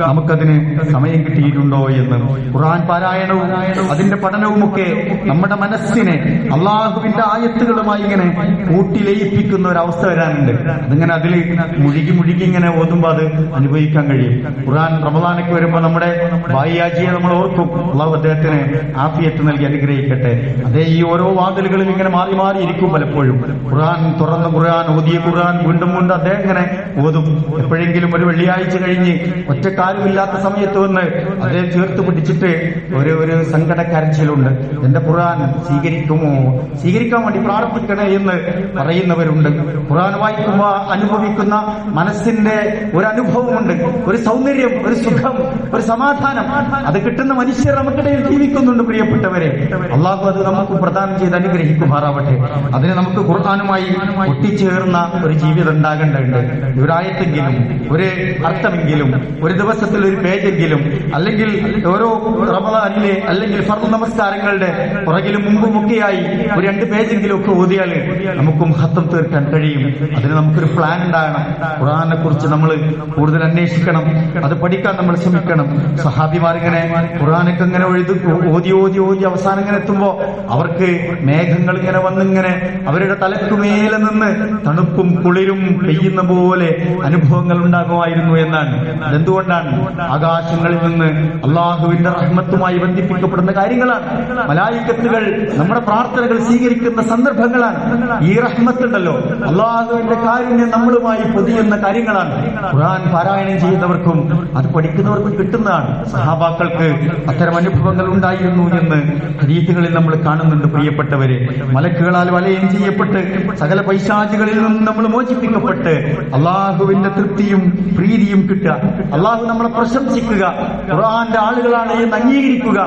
നമുക്കതിന് സമയം കിട്ടിയിട്ടുണ്ടോ എന്ന്. ഖുർആൻ പാരായണവും അതിന്റെ പഠനവുമൊക്കെ നമ്മുടെ മനസ്സിനെ അള്ളാഹുവിന്റെ ആയത്തുകളുമായി ഇങ്ങനെ കൂട്ടിലയിപ്പിക്കുന്ന ഒരു അവസ്ഥ വരാനുണ്ട്. അതിങ്ങനെ അതിൽ മുഴുകി ഇങ്ങനെ ഓതുമ്പോൾ അത് അനുഭവിക്കാൻ കഴിയും. ഖുർആൻ റമദാനൊക്കെ വരുമ്പോൾ നമ്മുടെ ബായിയാജിയെ നമ്മൾ ഓർക്കും. അള്ളാഹു അദ്ദേഹത്തിന് ആഫിയത്ത് നൽകി അനുഗ്രഹിക്കട്ടെ. അതേ ഈ ഓരോ വാതിലുകളിൽ ഇങ്ങനെ മാറി ഇരിക്കും. പലപ്പോഴും ഖുർആൻ തുറന്ന ഖുർആൻ, ഓതിയ ഖുർആൻ വീണ്ടും അദ്ദേഹം ഇങ്ങനെ ഓതും. എപ്പോഴെങ്കിലും ഒരു വെള്ളിയാഴ്ച കഴിഞ്ഞ് ഒറ്റക്കാലുമില്ലാത്ത സമയത്ത് വന്ന് അദ്ദേഹം ചേർത്ത് പിടിച്ചിട്ട് ഒരു സങ്കടക്കരച്ചിലുണ്ട്. എന്റെ ഖുർആൻ സ്വീകരിക്കാൻ വേണ്ടി പ്രാർത്ഥിക്കണേ എന്ന് പറയുന്നവരുണ്ട്. ഖുർആൻ വായിക്കുമ്പോൾ അനുഭവിക്കുന്ന മനസ്സിന്റെ ഒരു അനുഭവമുണ്ട്, ഒരു സൗന്ദര്യം, ഒരു സുഖം, ഒരു സമാധാനം. അത് കിട്ടുന്ന മനുഷ്യർ നമുക്കിടയിൽ ജീവിക്കുന്നുണ്ട്. പ്രിയപ്പെട്ടവരെ, അള്ളാഹു അത് നമുക്ക് പ്രദാനം ചെയ്ത് അനുഗ്രഹിക്കുമാറാവട്ടെ. അതിന് നമുക്ക് ഖുർആനുമായി ഒട്ടിച്ചേർന്ന ഒരു ജീവിതം ഉണ്ടാകേണ്ടതുണ്ട്. ഒരായത്തെങ്കിലും, ഒരു അർത്ഥമെങ്കിലും, ഒരു ദിവസത്തിൽ ഒരു പേജെങ്കിലും, അല്ലെങ്കിൽ ഓരോ റമദാനിലെ അല്ലെങ്കിൽ ഫർദ് നമസ്കാരങ്ങളുടെ പുറകിലും മുമ്പുമൊക്കെയായി ഒരു 2 പേജെങ്കിലും ഒക്കെ ഓതിയാൽ നമുക്കും ഖത്തം തീർക്കാൻ കഴിയും. അതിന് നമുക്കൊരു പ്ലാൻ ഉണ്ടാകണം. ഖുർആനെ കുറിച്ച് നമ്മൾ കൂടുതൽ അന്വേഷിക്കണം, അത് പഠിക്കാൻ നമ്മൾ ശ്രമിക്കണം. സഹാബിമാരിങ്ങനെ ഖുർആനൊക്കെ ഇങ്ങനെ ഓതി ഓതി ഓതി അവസാനം ഇങ്ങനെ എത്തുമ്പോ അവർക്ക് മേഘങ്ങൾ ഇങ്ങനെ വന്നിങ്ങനെ അവരുടെ തലക്കുമേലെ നിന്ന് തണുപ്പും കുളിരും പെയ്യുന്ന പോലെ അനുഭവങ്ങൾ ഉണ്ടാകുമായിരുന്നു എന്നാണ്. അതെന്തുകൊണ്ടാണ്? ആകാശങ്ങളിൽ നിന്ന് അള്ളാഹുവിന്റെ റഹ്മത്തുമായി ബന്ധിപ്പിക്കപ്പെടുന്ന കാര്യങ്ങളാണ്. മലായിക്കത്തുകൾ നമ്മുടെ പ്രാർത്ഥനകൾ സ്വീകരിക്കുന്ന സന്ദർഭങ്ങളാണ്. ഈ റഹ്മത്തുണ്ടല്ലോ, അള്ളാഹുവിന്റെ കാരുണ്യം നമ്മളുമായി പൊതിയുന്ന കാര്യങ്ങളാണ്. ഖുർആൻ പാരായണം ചെയ്യുന്നവർക്കും അത് പഠിക്കുന്നവർക്കും കിട്ടുന്നതാണ്. സഹാബാക്കൾക്ക് അത്തരം അനുഭവങ്ങൾ ഉണ്ടായിരുന്നു എന്ന് ഹദീസുകളിൽ നമ്മൾ കാണുന്നുണ്ട്. പ്രിയപ്പെട്ടവരെ, മലക്കുകളാൽ വലയം ചെയ്യപ്പെട്ട് സകല പൈശാചികളിൽ നിന്നും നമ്മൾ മോചിപ്പിക്കപ്പെട്ട് അള്ളാഹുവിന്റെ തൃപ്തിയും പ്രീതിയും കിട്ടുക, അള്ളാഹു നമ്മളെ പ്രശംസിക്കുക, ഖുർആന്റെ ആളുകളാണ് എന്ന് അംഗീകരിക്കുക,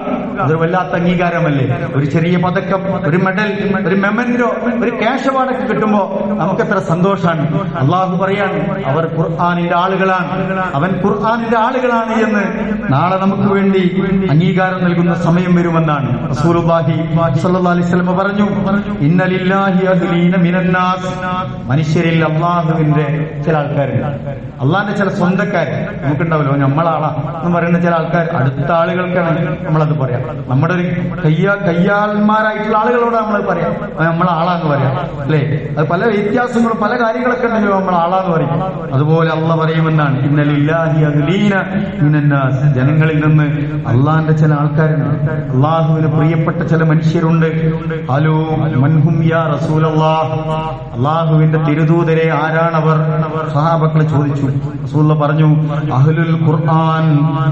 അതൊരു വല്ലാത്ത അംഗീകാരമല്ലേ? ഒരു ചെറിയ പതക്കം, ഒരു മെഡൽ, ഒരു മെമന്റോ, ഒരു ക്യാഷ് അവാർഡൊക്കെ കിട്ടുമ്പോ നമുക്കെത്ര സന്തോഷമാണ്. അള്ളാഹു പറയാണ് അവർ ഖുർആനിന്റെ ആളുകളാണ്, അവൻ ഖുർആനിന്റെ ആളുകളാണ് എന്ന് നാളെ നമുക്ക് വേണ്ടി അംഗീകാരം നൽകുന്ന സമയം വരുമെന്നാണ് റസൂലുള്ളാഹി സ്വല്ലല്ലാഹു അലൈഹി വസല്ലം പറഞ്ഞു. ഇന്ന ലില്ലാഹി അഹ്ലീന മിനന്നാസ്, മനുഷ്യരിൽ അള്ളാഹുവിന്റെ ചില ആൾക്കാരുണ്ട്, അള്ളാഹിന്റെ ചില സ്വന്തക്കാർ. നമുക്കുണ്ടാവല്ലോ നമ്മളാളാ എന്ന് പറയുന്ന ചില ആൾക്കാർ, അടുത്ത ആളുകൾക്കാണ് നമ്മളത് പറയാം. നമ്മുടെ ഒരു കയ്യാൾമാരായിട്ടുള്ള ആളുകളോട് നമ്മളത് പറയാം, നമ്മളാളാന്ന് പറയാം, അല്ലേ? അത് പല വ്യത്യാസങ്ങളും പല കാര്യങ്ങളൊക്കെ ഉണ്ടെങ്കിലും നമ്മൾ ആളാന്ന് പറയും. അതുപോലെ അള്ളാഹ് പറയുമെന്നാണ് ഇന്ന ലില്ലാഹി അഹ്ലീന മിനന്നാസ്, ജനങ്ങളിൽ നിന്ന് അള്ളാഹിന്റെ ചില ആൾക്കാരുണ്ട്, അള്ളാഹുവിന് പ്രിയപ്പെട്ട ചില മനുഷ്യരുണ്ട്. ഹലോ മൻഹും യാ റസൂലല്ലാഹ്, അള്ളാഹുവിന്റെ തിരുദൂതരെ ആരാണവർ? സഹാബക്കൾ ചോദിച്ചു. റസൂലുള്ളാഹി പറഞ്ഞു അഹ്ലുൽ ഖുർആൻ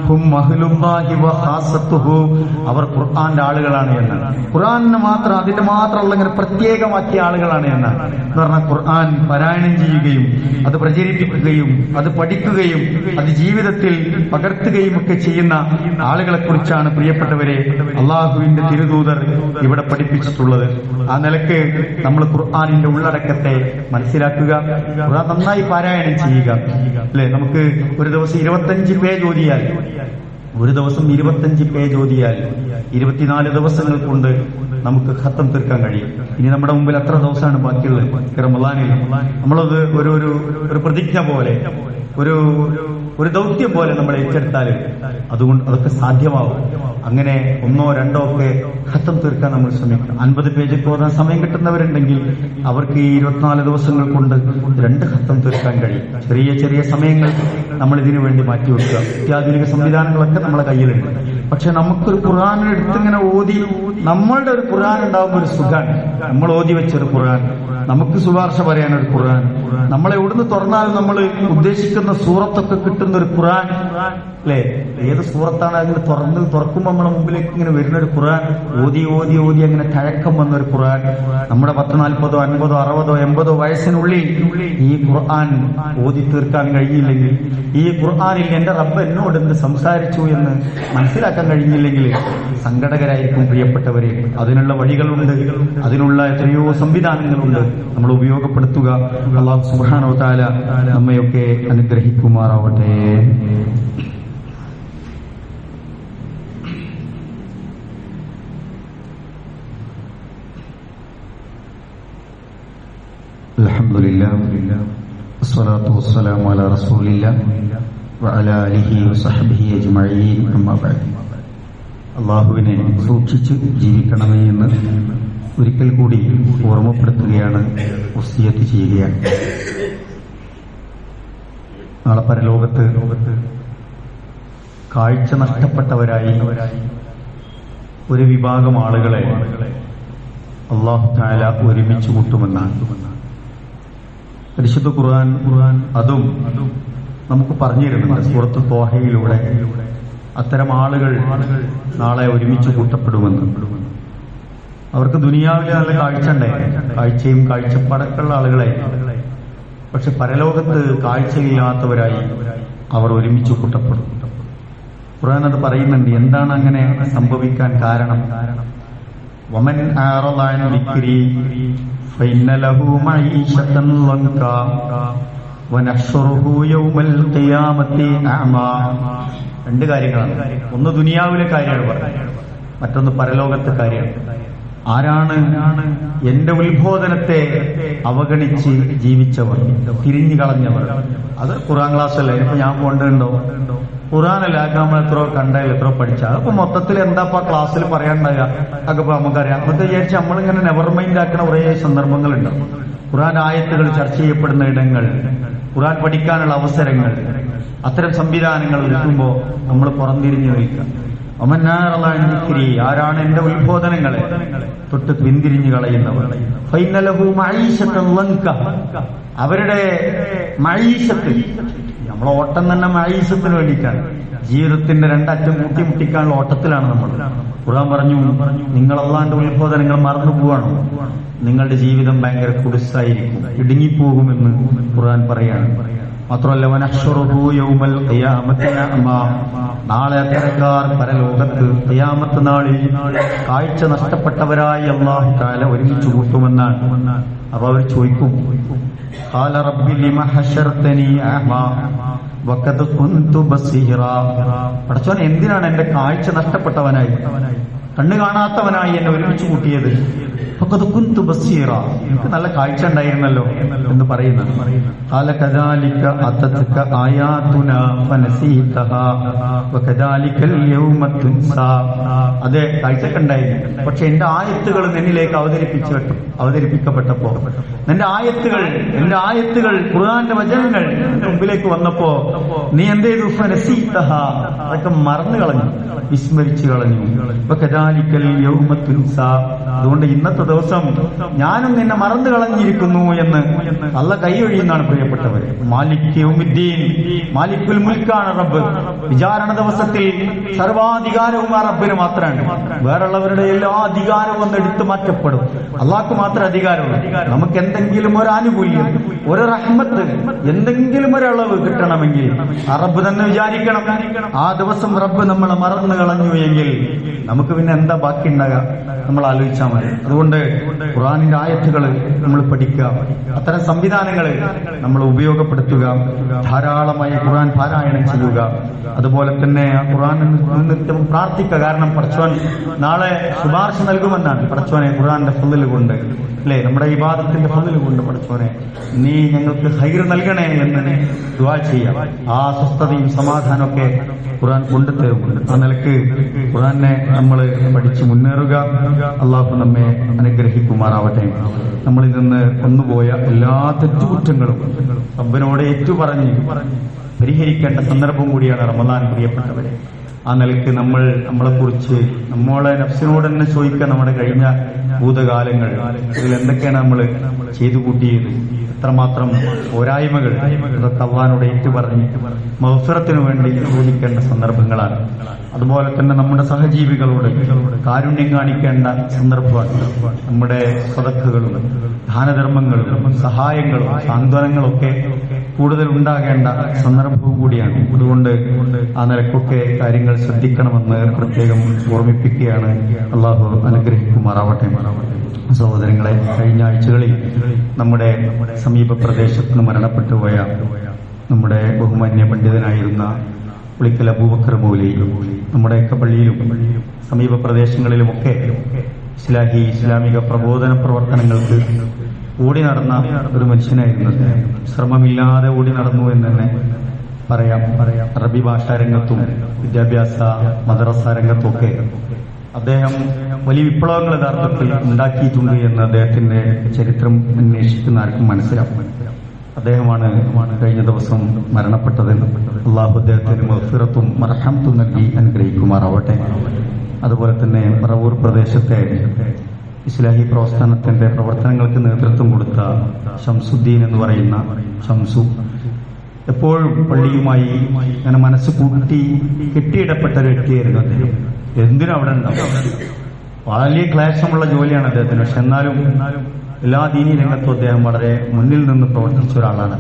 ഹും അഹ്ലുല്ലാഹി വ ഖാസത്തുഹു, അവർ ഖുർആന്റെ ആളുകളാണ് എന്നാണ്. ഖുർആനിനെ മാത്രം അതിന്റെ മാത്രമുള്ള ഇങ്ങനെ പ്രത്യേകമാക്കിയ ആളുകളാണ് എന്നാണ്. എന്ന് പറഞ്ഞാൽ ഖുർആൻ പാരായണം ചെയ്യുകയും അത് പ്രചരിപ്പിക്കുകയും അത് പഠിക്കുകയും അത് ജീവിതത്തിൽ പകർത്തുകയും ഒക്കെ ചെയ്യുന്ന ആളുകളെ കുറിച്ചാണ് പ്രിയപ്പെട്ടവരെ അള്ളാഹുവിന്റെ തിരുദൂതർ ഇവിടെ പഠിപ്പിച്ചിട്ടുള്ളത്. ആ നിലക്ക് നമ്മൾ ഖുർആനിന്റെ ഉള്ളടക്കത്തെ മനസ്സിലാക്കുക, ഖുർആൻ നന്നായി പാരായണം ചെയ്യുക, അല്ലെ? നമുക്ക് ഒരു ദിവസം 25 പേജ് ഓതിയാൽ, ഒരു ദിവസം 25 പേജ് ഓതിയാൽ 24 ദിവസങ്ങൾ കൊണ്ട് നമുക്ക് ഖത്തം തീർക്കാൻ കഴിയും. ഇനി നമ്മുടെ മുമ്പിൽ എത്ര ദിവസമാണ് ബാക്കിയുള്ളത്? റമളാനിൽ നമ്മളത് ഒരു പ്രതിജ്ഞ പോലെ, ഒരു ദൗത്യം പോലെ നമ്മൾ ഏറ്റെടുത്താൽ അതുകൊണ്ട് അതൊക്കെ സാധ്യമാവും. അങ്ങനെ 1 or 2 ഒക്കെ ഖത്തം തീർക്കാൻ നമ്മൾ ശ്രമിക്കണം. 50 പേജൊക്കെ ഓതാൻ സമയം കിട്ടുന്നവരുണ്ടെങ്കിൽ അവർക്ക് ഈ 24 ദിവസങ്ങൾ കൊണ്ട് 2 ഖത്തം തീർക്കാൻ കഴിയും. ചെറിയ ചെറിയ സമയങ്ങൾ നമ്മൾ ഇതിനു വേണ്ടി മാറ്റിവെക്കുക. അത്യാധുനിക സംവിധാനങ്ങളൊക്കെ നമ്മളെ കയ്യിലുണ്ട്. പക്ഷെ നമുക്കൊരു ഖുർആനെടുത്തിങ്ങനെ ഓതി നമ്മളുടെ ഒരു ഖുർആൻ ഉണ്ടാകുമ്പോൾ ഒരു സുഖാണ്. നമ്മൾ ഓതി വെച്ചൊരു ഖുർആൻ, നമുക്ക് ശുപാർശ പറയാനൊരു ഖുർആൻ, നമ്മളെ എവിടുന്ന് തുറന്നാലും നമ്മൾ ഉദ്ദേശിക്കുന്ന സൂറത്തൊക്കെ കിട്ടുന്ന ഒരു ഖുർആൻ, അല്ലെ? ഏത് സൂറത്താണ് അതിന് തുറക്കുമ്പോൾ നമ്മളെ മുമ്പിലേക്ക് ഇങ്ങനെ വരുന്നൊരു ഖുർആൻ, ഓതി ഓതി ഓതി അങ്ങനെ തഴക്കം വന്നൊരു ഖുർആൻ. നമ്മുടെ 10, 40, 50, 60, 80 വയസ്സിനുള്ളിൽ ഈ ഖുർആൻ ഓതി തീർക്കാൻ കഴിയില്ലെങ്കിൽ, ഈ ഖുർആനിൽ എന്റെ റബ്ബ് എന്നോട് എന്ത് സംസാരിച്ചു എന്ന് മനസ്സിലാക്കാൻ കഴിഞ്ഞില്ലെങ്കിൽ സങ്കടകരായിരിക്കും പ്രിയപ്പെട്ടവരെ. അതിനുള്ള വഴികളുണ്ട്, അതിനുള്ള എത്രയോ സംവിധാനങ്ങളുണ്ട്, നമ്മൾ ഉപയോഗപ്പെടുത്തുക. അല്ലാഹു സുബ്ഹാനഹു വ തആല നമ്മയൊക്കെ അനുഗ്രഹിക്കുമാറാവട്ടെ. അൽഹംദുലില്ലാഹ് വസ്സലാത്തു വസ്സലാമു അലാ റസൂലില്ലാഹ് വഅലാ ആലിഹി വസഹ്ബിഹി അജ്മഈൻ. അമ്മാ ബഅദ്. അല്ലാഹുവിനെ സൂക്ഷിച്ച് ജീവിക്കണമേ എന്ന് ഒരിക്കൽ കൂടി ഓർമ്മപ്പെടുത്തുകയാണ്, വസിയത്ത് ചെയ്യുകയാണ്. നാളെ പരലോകത്ത് കാഴ്ച നഷ്ടപ്പെട്ടവരായി ഒരു വിഭാഗം ആളുകളെ അല്ലാഹു തആല ഒരുമിച്ച് കൂട്ടുമെന്നാണ് പരിശുദ്ധ ഖുർആൻ അതും നമുക്ക് പറഞ്ഞിരുന്നുണ്ട്. സൂറത്ത് ത്വാഹയിലൂടെ അത്തരം ആളുകൾ നാളെ ഒരുമിച്ച് കൂട്ടപ്പെടുമെന്ന്. അവർക്ക് ദുനിയാവിലെ നല്ല കാഴ്ച ഉണ്ടായിരുന്നു, കാഴ്ചയും കാഴ്ചപ്പാടൊക്കെയുള്ള ആളുകളെ. പക്ഷെ പരലോകത്ത് കാഴ്ചയില്ലാത്തവരായി അവർ ഒരുമിച്ച് കൂട്ടപ്പെടും. ഖുർആൻ അത് പറയുന്നുണ്ട്. എന്താണ് അങ്ങനെ സംഭവിക്കാൻ കാരണം? വമൻ അഅറള അൻ ദിക്രി ഫഇന്ന ലഹു മഈശതൻ ലൻകാ വനഹ്ശുറുഹു യൗമൽ ഖിയാമത്തി അഅമാ. 2 കാര്യങ്ങളാണ്. ഒന്ന് ദുനിയാവിലെ കാര്യമാണ് പറയുന്നത്, മറ്റൊന്ന് പരലോകത്തെ കാര്യമാണ്. ആരാണ് എന്റെ ഉത്ബോധനത്തെ അവഗണിച്ച് ജീവിച്ചവർ, തിരിഞ്ഞു കളഞ്ഞവർ? അത് ഖുർആൻ ക്ലാസ് അല്ലേ, ഇപ്പൊ ഞാൻ കൊണ്ടുണ്ടോ? ഖുർആനല്ല, നമ്മൾ എത്രയോ കണ്ടതിൽ എത്രയോ പഠിച്ചാൽ അപ്പൊ മൊത്തത്തിൽ എന്താ ക്ലാസ്സിൽ പറയാനുണ്ടാകുക അതൊക്കെ ഇപ്പൊ നമുക്കറിയാം. അതൊക്കെ വിചാരിച്ച് നമ്മളിങ്ങനെ നെവർ മൈൻഡ് ആക്കുന്ന കുറേ സന്ദർഭങ്ങളുണ്ട്. ഖുർആൻ ആയത്തുകൾ ചർച്ച ചെയ്യപ്പെടുന്ന ഇടങ്ങൾ, ഖുർആൻ പഠിക്കാനുള്ള അവസരങ്ങൾ, അത്തരം സംവിധാനങ്ങൾ ഒരുക്കുമ്പോൾ നമ്മൾ പുറംതിരിഞ്ഞു നിൽക്കുക. ആരാണ് എന്റെ ഉത്ബോധനങ്ങളെ തൊട്ട് പിന്തിരിഞ്ഞു കളയുന്നവർ? അവരുടെ മഈശത്ത്, നമ്മളെ ഓട്ടം തന്നെ മഈശത്തിന് വേണ്ടിയിട്ടാണ്. ജീവിതത്തിന്റെ രണ്ടറ്റം കൂട്ടിമുട്ടിക്കാനുള്ള ഓട്ടത്തിലാണ് നമ്മൾ. ഖുർആൻ പറഞ്ഞു, നിങ്ങൾ അല്ലാഹുവിന്റെ ഉത്ബോധനങ്ങൾ മറന്നു പോവാണോ, നിങ്ങളുടെ ജീവിതം ഭയങ്കര കുടുസായിരിക്കും, ഇടുങ്ങിപ്പോകുമെന്ന് ഖുർആൻ പറയാണ്. മാത്രമല്ല, വനഹ്ശുറുഹു യൗമൽ ഖിയാമത്തി അഅമാ, നാളെ അത്തരക്കാർ പരലോകത്ത് ഖിയാമത്ത് നാളിൽ കാഴ്ച നഷ്ടപ്പെട്ടവരായി അല്ലാഹു തആല ഒരുമിച്ച് കൂട്ടുമെന്നാണ്. അപ്പൊ അവർ ചോദിക്കും, ഖാല റബ്ബി ലിമ ഹശർതനി അഅമാ വഖദ് കുൻതു ബസീറാ, പടച്ചോനെ എന്തിനാണ് എന്റെ കാഴ്ച നഷ്ടപ്പെട്ടവനായി, കണ്ണു കാണാത്തവനായി എന്നെ ഒരുമിച്ച് കൂട്ടിയത്? ഫഖദ് കുൻതു ബസീറ, എനിക്ക് നല്ല കാഴ്ച ഉണ്ടായിരുന്നല്ലോ എന്ന് പറയുന്നത്. ഖാല കദാലിക അതത്ക ആയാതുനാ ഫനസീതഹാ വകദാലികൽ യൗമ തുൻസാ, അതെ കാഴ്ചക്ക് ഉണ്ടായിരുന്നു, പക്ഷെ എന്റെ ആയത്തുകൾ നിന്നിലേക്ക് അവതരിപ്പിക്കപ്പെട്ടപ്പോ, എന്റെ ആയത്തുകൾ ഖുർആന്റെ വചനങ്ങൾ മുമ്പിലേക്ക് വന്നപ്പോ നീ എന്ത് ചെയ്തു? ഫനസീതഹാ, അതൊക്കെ മറന്നു കളഞ്ഞു, വിസ്മരിച്ചു കളഞ്ഞു. വകദാലികൽ യൗമ തുൻസാ, അതുകൊണ്ട് ഇന്നത്തെ ദിവസം ഞാനും നിന്നെ മറന്നു കളഞ്ഞിരിക്കുന്നു എന്ന് അല്ല കൈയൊഴിയുന്നതാണ് പ്രിയപ്പെട്ടവര്. മാലിക് യൗമിദ്ദീൻ, മാലിക്കുൽ മുൽക്കാണ് റബ്ബ്. വിചാരണ ദിവസത്തിൽ സർവാധികാരവും ആ റബ്ബിന് മാത്രമാണ്. വേറുള്ളവരുടെ എല്ലാ അധികാരവും ഒന്ന് എടുത്തു മാറ്റപ്പെടും. അള്ളാഹ്ക്ക് മാത്രമേ അധികാരമുള്ളൂ. നമുക്ക് എന്തെങ്കിലും ഒരു ആനുകൂല്യം, ഒരു റഹ്മത്ത്, എന്തെങ്കിലും ഒരളവ് കിട്ടണമെങ്കിൽ ആ റബ്ബ് തന്നെ വിചാരിക്കണം. ആ ദിവസം റബ്ബ് നമ്മളെ മറന്നു കളഞ്ഞു എങ്കിൽ നമുക്ക് പിന്നെ എന്താ ബാക്കി ഉണ്ടാകുക? നമ്മൾ ആലോചിച്ചാൽ മതി. അതുകൊണ്ട് ഖുർആനിന്റെ ആയത്തുകൾ നമ്മൾ പഠിക്കുക, അത്തരം സംവിധാനങ്ങൾ നമ്മൾ ഉപയോഗപ്പെടുത്തുക, ധാരാളമായി ഖുർആൻ പാരായണം ചെയ്യുക. അതുപോലെ തന്നെ ഖുർആൻ നിത്യം പ്രാർത്ഥിക്കുക. കാരണം പടച്ചോൻ നാളെ ശുപാർശ നൽകുമെന്നാണ്. പടച്ചോനെ ഖുർആന്റെ ഫളിൽ കൊണ്ട്, അല്ലെ, നമ്മുടെ ഇബാദത്തിന്റെ ഫളിൽ കൊണ്ട് പടച്ചോനെ നീ ഞങ്ങൾക്ക് ഖൈർ നൽകണേ എന്ന് ദുആ ചെയ്യാം. ആ സ്വസ്ഥതയും സമാധാനമൊക്കെ ഖുർആൻ കൊണ്ടുതരുമുണ്ട്. ആ നിലക്ക് ഖുർആനെ നമ്മൾ പഠിച്ച് മുന്നേറുക. അള്ളാഹു നമ്മെ അനുഗ്രഹിക്കുമാറാവട്ടെ. നമ്മളിൽ നിന്ന് വന്നുപോയ എല്ലാ തെറ്റുകുറ്റങ്ങളും റബ്ബിനോട് ഏറ്റുപറഞ്ഞ് പരിഹരിക്കേണ്ട സന്ദർഭം കൂടിയാണ് റമദാൻ, പ്രിയപ്പെട്ടവരെ. ആ നിലയ്ക്ക് നമ്മളെക്കുറിച്ച് നമ്മളെ നഫ്സിനോട് തന്നെ ചോദിക്കുക, നമ്മുടെ കഴിഞ്ഞ ഭൂതകാലങ്ങൾ, ഇതിൽ എന്തൊക്കെയാണ് നമ്മൾ ചെയ്തു കൂട്ടിയത്, എത്രമാത്രം പോരായ്മകൾ, ഇതൊക്കെ അള്ളാഹിനോട് ഏറ്റുപറഞ്ഞ് മഗ്ഫിറത്തിനു വേണ്ടി ചോദിക്കേണ്ട സന്ദർഭങ്ങളാണ്. അതുപോലെ തന്നെ നമ്മുടെ സഹജീവികളോട് കാരുണ്യം കാണിക്കേണ്ട സന്ദർഭമാണ്. നമ്മുടെ സദഖകളും ദാനധർമ്മങ്ങളും സഹായങ്ങളും സാന്ത്വനങ്ങളും ഒക്കെ കൂടുതൽ ഉണ്ടാകേണ്ട സന്ദർഭവും കൂടിയാണ്. അതുകൊണ്ട് ആ നിലക്കൊക്കെ കാര്യങ്ങൾ ശ്രദ്ധിക്കണമെന്ന് പ്രത്യേകം ഓർമ്മിപ്പിക്കുകയാണ്. അള്ളാഹു അനുഗ്രഹിക്കുമാറാവട്ടെ. സഹോദരങ്ങളെ, കഴിഞ്ഞ ആഴ്ചകളിൽ നമ്മുടെ സമീപ പ്രദേശത്ത് മരണപ്പെട്ടുപോയ നമ്മുടെ ബഹുമാന്യ പണ്ഡിതനായിരുന്ന പുളിക്കൽ അബൂബക്കർ മൗലവി നമ്മുടെയൊക്കെ പള്ളിയിലും സമീപ പ്രദേശങ്ങളിലുമൊക്കെ ഇസ്ലാമിക പ്രബോധന പ്രവർത്തനങ്ങൾക്ക് ഓടി നടന്ന ഒരു മനുഷ്യനായിരുന്നു. ശ്രമമില്ലാതെ ഓടി നടന്നു എന്ന് തന്നെ പറയാം. അറബി ഭാഷാ രംഗത്തും വിദ്യാഭ്യാസ മദ്രസ രംഗത്തുമൊക്കെ അദ്ദേഹം വലിയ വിപ്ലവങ്ങൾ യഥാർത്ഥത്തിൽ ഉണ്ടാക്കിയിട്ടുണ്ട് എന്ന് അദ്ദേഹത്തിന്റെ ചരിത്രം അന്വേഷിക്കുന്ന ആർക്കും മനസ്സിലാക്കും. അദ്ദേഹമാണ് കഴിഞ്ഞ ദിവസം മരണപ്പെട്ടത്. അള്ളാഹു അദ്ദേഹത്തിന് മഗ്ഫിറത്തും മർഹമത്തും നൽകി അനുഗ്രഹിക്കുമാറാവട്ടെ. അതുപോലെ തന്നെ പറവൂർ പ്രദേശത്തെ ഇസ്ലാഹി പ്രസ്ഥാനത്തിന്റെ പ്രവർത്തനങ്ങൾക്ക് നേതൃത്വം കൊടുത്ത ഷംസുദ്ദീൻ എന്ന് പറയുന്ന ഷംസു എപ്പോഴും പള്ളിയുമായി അങ്ങനെ മനസ്സ് കൂട്ടി കെട്ടിയിടപ്പെട്ട ഒരു വ്യക്തിയായിരുന്നു അദ്ദേഹം. എന്തിനും അവിടെ ഉണ്ടാവും. വളരെ ക്ലേശമുള്ള ജോലിയാണ് അദ്ദേഹത്തിന്. പക്ഷെ എന്നാലും എല്ലാ ദീനി രംഗത്തും അദ്ദേഹം വളരെ മുന്നിൽ നിന്ന് പ്രവർത്തിച്ച ഒരാളാണ്.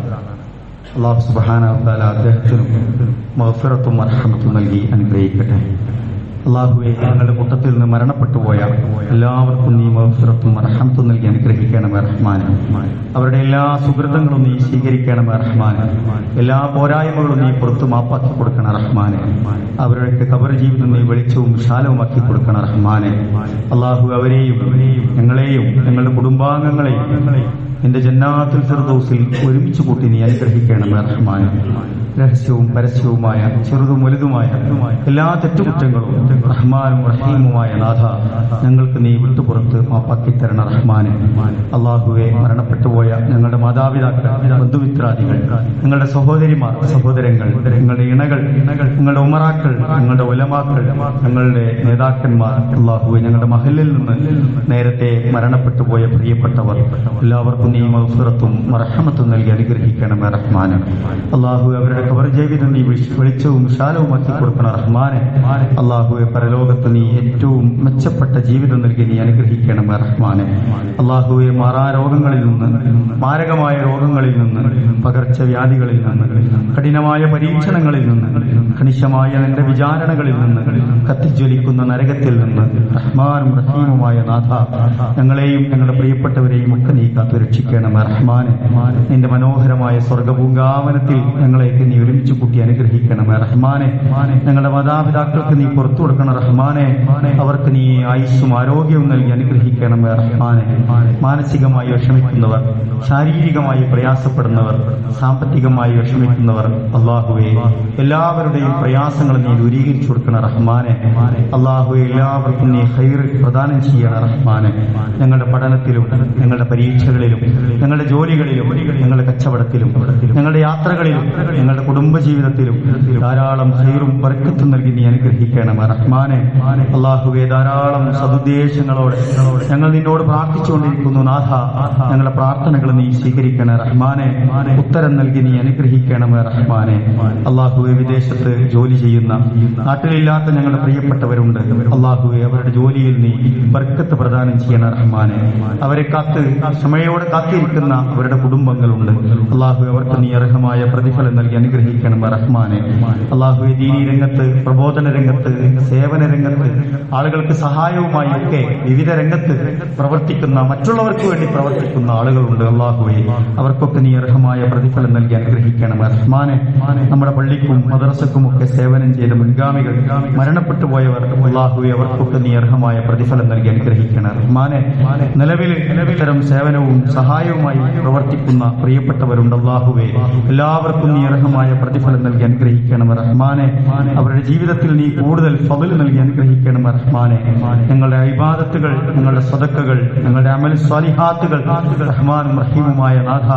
അല്ലാഹു സുബ്ഹാനഹു വ തആല അദ്ദേഹത്തിന് മഗ്ഫിറത്തും മർഹമത്തും നൽകി അനുഗ്രഹിക്കട്ടെ. അള്ളാഹുവെ, ഞങ്ങളുടെ കൂട്ടത്തിൽ നിന്ന് മരണപ്പെട്ടു പോയ എല്ലാവർക്കും നീ മഗ്ഫിറത്തും റഹ്മത്തും നൽകി അനുഗ്രഹിക്കണമേ റഹ്മാനെ. അവരുടെ എല്ലാ സുഹൃത്തുക്കളും നീ സ്വീകരിക്കണമേ റഹ്മാനെ. എല്ലാ പോരായ്മകളും നീ പുറത്തു മാപ്പാക്കി കൊടുക്കണം റഹ്മാനെ. അവരുടെ ഖബർ ജീവിതം നീ വെളിച്ചവും വിശാലവുമാക്കി കൊടുക്കണം റഹ്മാനെ. അള്ളാഹു അവരെയും ഞങ്ങളെയും ഞങ്ങളുടെ കുടുംബാംഗങ്ങളെയും നിന്റെ ജന്നാത്തുൽ ഫിർദൗസിൽ ഒരുമിച്ച് കൂട്ടി നീ അനുഗ്രഹിക്കണമേ റഹ്മാനെ. രഹസ്യവും പരസ്യവുമായ ചെറുതും വലുതുമായ എല്ലാ തെറ്റുകുറ്റങ്ങളും റഹ്മാനും റഹീമുമായ നാഥ ഞങ്ങൾക്ക് നീ വിട്ടുപുറത്ത് മാപ്പാക്കി തരണ റഹ്മാനെ. അള്ളാഹുവെ, മരണപ്പെട്ടുപോയ ഞങ്ങളുടെ മാതാപിതാക്കൾ, ബന്ധുമിത്രാദികൾ, ഞങ്ങളുടെ സഹോദരിമാർ, സഹോദരങ്ങൾ, ഞങ്ങളുടെ ഇണകൾ, ഞങ്ങളുടെ ഉമറാക്കൾ, ഞങ്ങളുടെ ഉലമാക്കൾ, ഞങ്ങളുടെ നേതാക്കന്മാർ, അള്ളാഹുവെ, ഞങ്ങളുടെ മഹലിൽ നിന്ന് നേരത്തെ മരണപ്പെട്ടുപോയ പ്രിയപ്പെട്ടവർ എല്ലാവർക്കും നീ മഗ്ഫിറത്തും റഹ്മത്തും നൽകി അനുഗ്രഹിക്കണമേ റഹ്മാനെ. അള്ളാഹു അവരുടെ ഖബർ ജീവിതം നീ വെളിച്ചവും വിശാലവുമാക്കി കൊടുക്കണം റഹ്മാനെ. അള്ളാഹുവെ, പരലോകത്ത് നീ ഏറ്റവും മെച്ചപ്പെട്ട ജീവിതം നൽകി നീ അനുഗ്രഹിക്കണമേ റഹ്മാനെ. അള്ളാഹുവെ, മാറാരോഗങ്ങളിൽ നിന്ന്, മാരകമായ രോഗങ്ങളിൽ നിന്ന്, പകർച്ചവ്യാധികളിൽ നിന്ന്, കഠിനമായ പരീക്ഷണങ്ങളിൽ നിന്ന്, കണിശമായ നിന്റെ വിചാരണകളിൽ നിന്ന്, കത്തിജ്വലിക്കുന്ന നരകത്തിൽ നിന്ന് റഹ്മാനും റഹീമുമായ നാഥ ഞങ്ങളെയും ഞങ്ങളുടെ പ്രിയപ്പെട്ടവരെയും ഒക്കെ നീ കാത്തുരക്ഷിക്കണമേ റഹ്മാനെ. നിന്റെ മനോഹരമായ സ്വർഗപൂങ്കാവനത്തിൽ ഞങ്ങളേക്ക് നീ ഒരുമിച്ച് കൂട്ടി അനുഗ്രഹിക്കണമേ റഹ്മാനെ. ഞങ്ങളുടെ മാതാപിതാക്കൾക്ക് നീ പുറത്തു കൊടുക്കണം റഹ്മാനെ. അവർക്ക് നീ ആയുസ്സും ആരോഗ്യവും നൽകി അനുഗ്രഹിക്കണമേ റഹ്മാനെ. മാനസികമായി വിഷമിക്കുന്നവർ, ശാരീരികമായി പ്രയാസപ്പെടുന്നവർ, സാമ്പത്തികമായി വിഷമിക്കുന്നവർ, അള്ളാഹുവെ, എല്ലാവരുടെയും പ്രയാസങ്ങൾ നീ ദൂരീകരിച്ചു കൊടുക്കണം റഹ്മാനെ. അള്ളാഹുവെ, എല്ലാവർക്കും നീ ഖൈർ പ്രദാനം ചെയ്യണം റഹ്മാനെ. ഞങ്ങളുടെ പഠനത്തിലും ഞങ്ങളുടെ പരീക്ഷകളിലും ഞങ്ങളുടെ ജോലികളിലും ഞങ്ങളുടെ കച്ചവടത്തിലും ഞങ്ങളുടെ യാത്രകളിലും ഞങ്ങളുടെ കുടുംബജീവിതത്തിലും ധാരാളം ഖൈറും ബർക്കത്തും നൽകി നീ അനുഗ്രഹിക്കണം റഹ്മാനെ. അള്ളാഹുവെ, ധാരാളം സദുദ്ദേശങ്ങളോടെ ഞങ്ങൾ നിന്നോട് പ്രാർത്ഥിച്ചുകൊണ്ടിരിക്കുന്നു നാഥ. ഞങ്ങളുടെ പ്രാർത്ഥനകൾ നീ സ്വീകരിക്കണേ റഹ്മാനെ. ഉത്തരം നൽകി നീ അനുഗ്രഹിക്കണമേ റഹ്മാനെ. അള്ളാഹുവെ, വിദേശത്ത് ജോലി ചെയ്യുന്ന, നാട്ടിലില്ലാത്ത ഞങ്ങളുടെ പ്രിയപ്പെട്ടവരുണ്ട്. അള്ളാഹുവെ, അവരുടെ ജോലിയിൽ നീ ബർക്കത്ത് പ്രദാനം ചെയ്യണ റഹ്മാനെ. അവരെ കാത്ത് ക്ഷമയോടെ കാത്തിരിക്കുന്ന അവരുടെ കുടുംബങ്ങളുണ്ട്. അള്ളാഹുവെ, അവർക്ക് നീ അർഹമായ പ്രതിഫലം നൽകി അനുഗ്രഹിക്കണം റഹ്മാനെ. അള്ളാഹുവെ, ദീനീ രംഗത്ത്, പ്രബോധന രംഗത്ത്, സേവന രംഗത്ത്, ആളുകൾക്ക് സഹായവുമായി ഒക്കെ വിവിധ രംഗത്ത് പ്രവർത്തിക്കുന്ന, മറ്റുള്ളവർക്ക് വേണ്ടി പ്രവർത്തിക്കുന്ന ആളുകളുണ്ട്. അള്ളാഹുവെ, അവർക്കൊക്കെ നീ അർഹമായ പ്രതിഫലം നൽകി അനുഗ്രഹിക്കണം റഹ്മാനെ. നമ്മുടെ പള്ളിക്കും മദ്രസക്കും ഒക്കെ സേവനം ചെയ്ത മുൻഗാമികൾ, മരണപ്പെട്ടു പോയവർ, അള്ളാഹുവെ, അവർക്കൊക്കെ നീ അർഹമായ പ്രതിഫലം നൽകി അനുഗ്രഹിക്കണം റഹ്മാനെ. നിലവിൽ ഇത്തരം സേവനവും സഹായവുമായി പ്രവർത്തിക്കുന്ന പ്രിയപ്പെട്ടവരുണ്ട്. അള്ളാഹുവെ, എല്ലാവർക്കും നീ അർഹമായ പ്രതിഫലം നൽകി അനുഗ്രഹിക്കണം റഹ്മാനെ. അവരുടെ ജീവിതത്തിൽ നീ കൂടുതൽ ഫضل നൽകി അനുഗ്രഹിക്കണം റഹ്മാനെ. ഞങ്ങളുടെ ഇബാദത്തുകൾ, ഞങ്ങളുടെ സദഖകൾ, ഞങ്ങളുടെ അമൽ സ്വാലിഹാത്തുകൾ റഹ്മാനും റഹീമുമായ നാഥ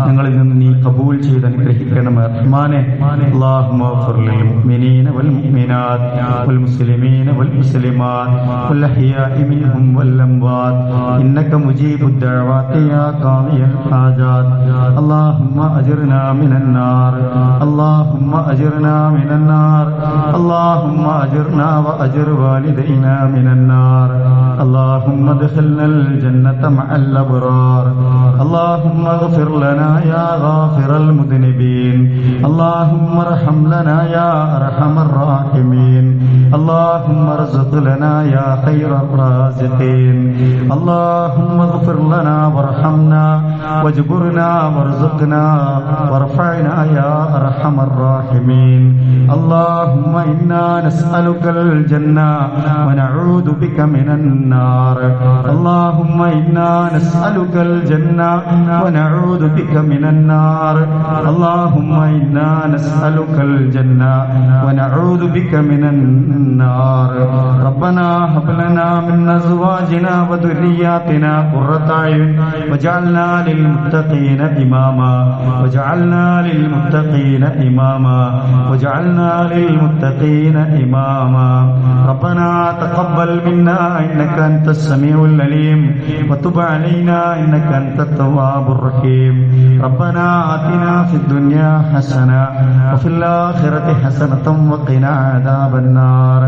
ഞങ്ങളിൽ നിന്ന് നീ കബൂൽ ചെയ്ത് അനുഗ്രഹിക്കണം റഹ്മാനെ. اللهم اغفر للمؤمنين والمؤمنات والمسلمين والمسلمات والأحياء منهم والأموات إنك مجيب الدعوات يا قاضي الحاجات. اللهم أجرنا من النار، اللهم أجرنا من النار، اللهم أجرنا وأجر والدينا من النار. اللهم ادخلنا الجنة مع الأبرار. اللهم اغفر لنا يا غافر المذنبين. اللهم ارحم لنا يا أرحم الراحمين. اللهم ارزق لنا يا خير الرازقين. اللهم اغفر لنا وارحمنا واجبرنا وارزقنا وارفعنا يا أرحم الراحمين. اللهم إنا نسألك الجنة ونعوذ بك من النار. اللهم إنا نسألك الجنة ونعوذ بك من النار. اللهم إنا نسألك الجنة ونعوذ بك من النار. ربنا هب لنا من أزواجنا وذرياتنا قرة أعين واجعلنا للمتقين إماما واجعلنا للمتقين إماما واجعلنا للمتقين إماما. ربنا تقبل منا إنك أنت السميع العليم وتب علينا إنك أنت التواب الرحيم. ربنا آتنا في الدنيا حسنة وفي الآخرة حسنة وقنا عذاب النار.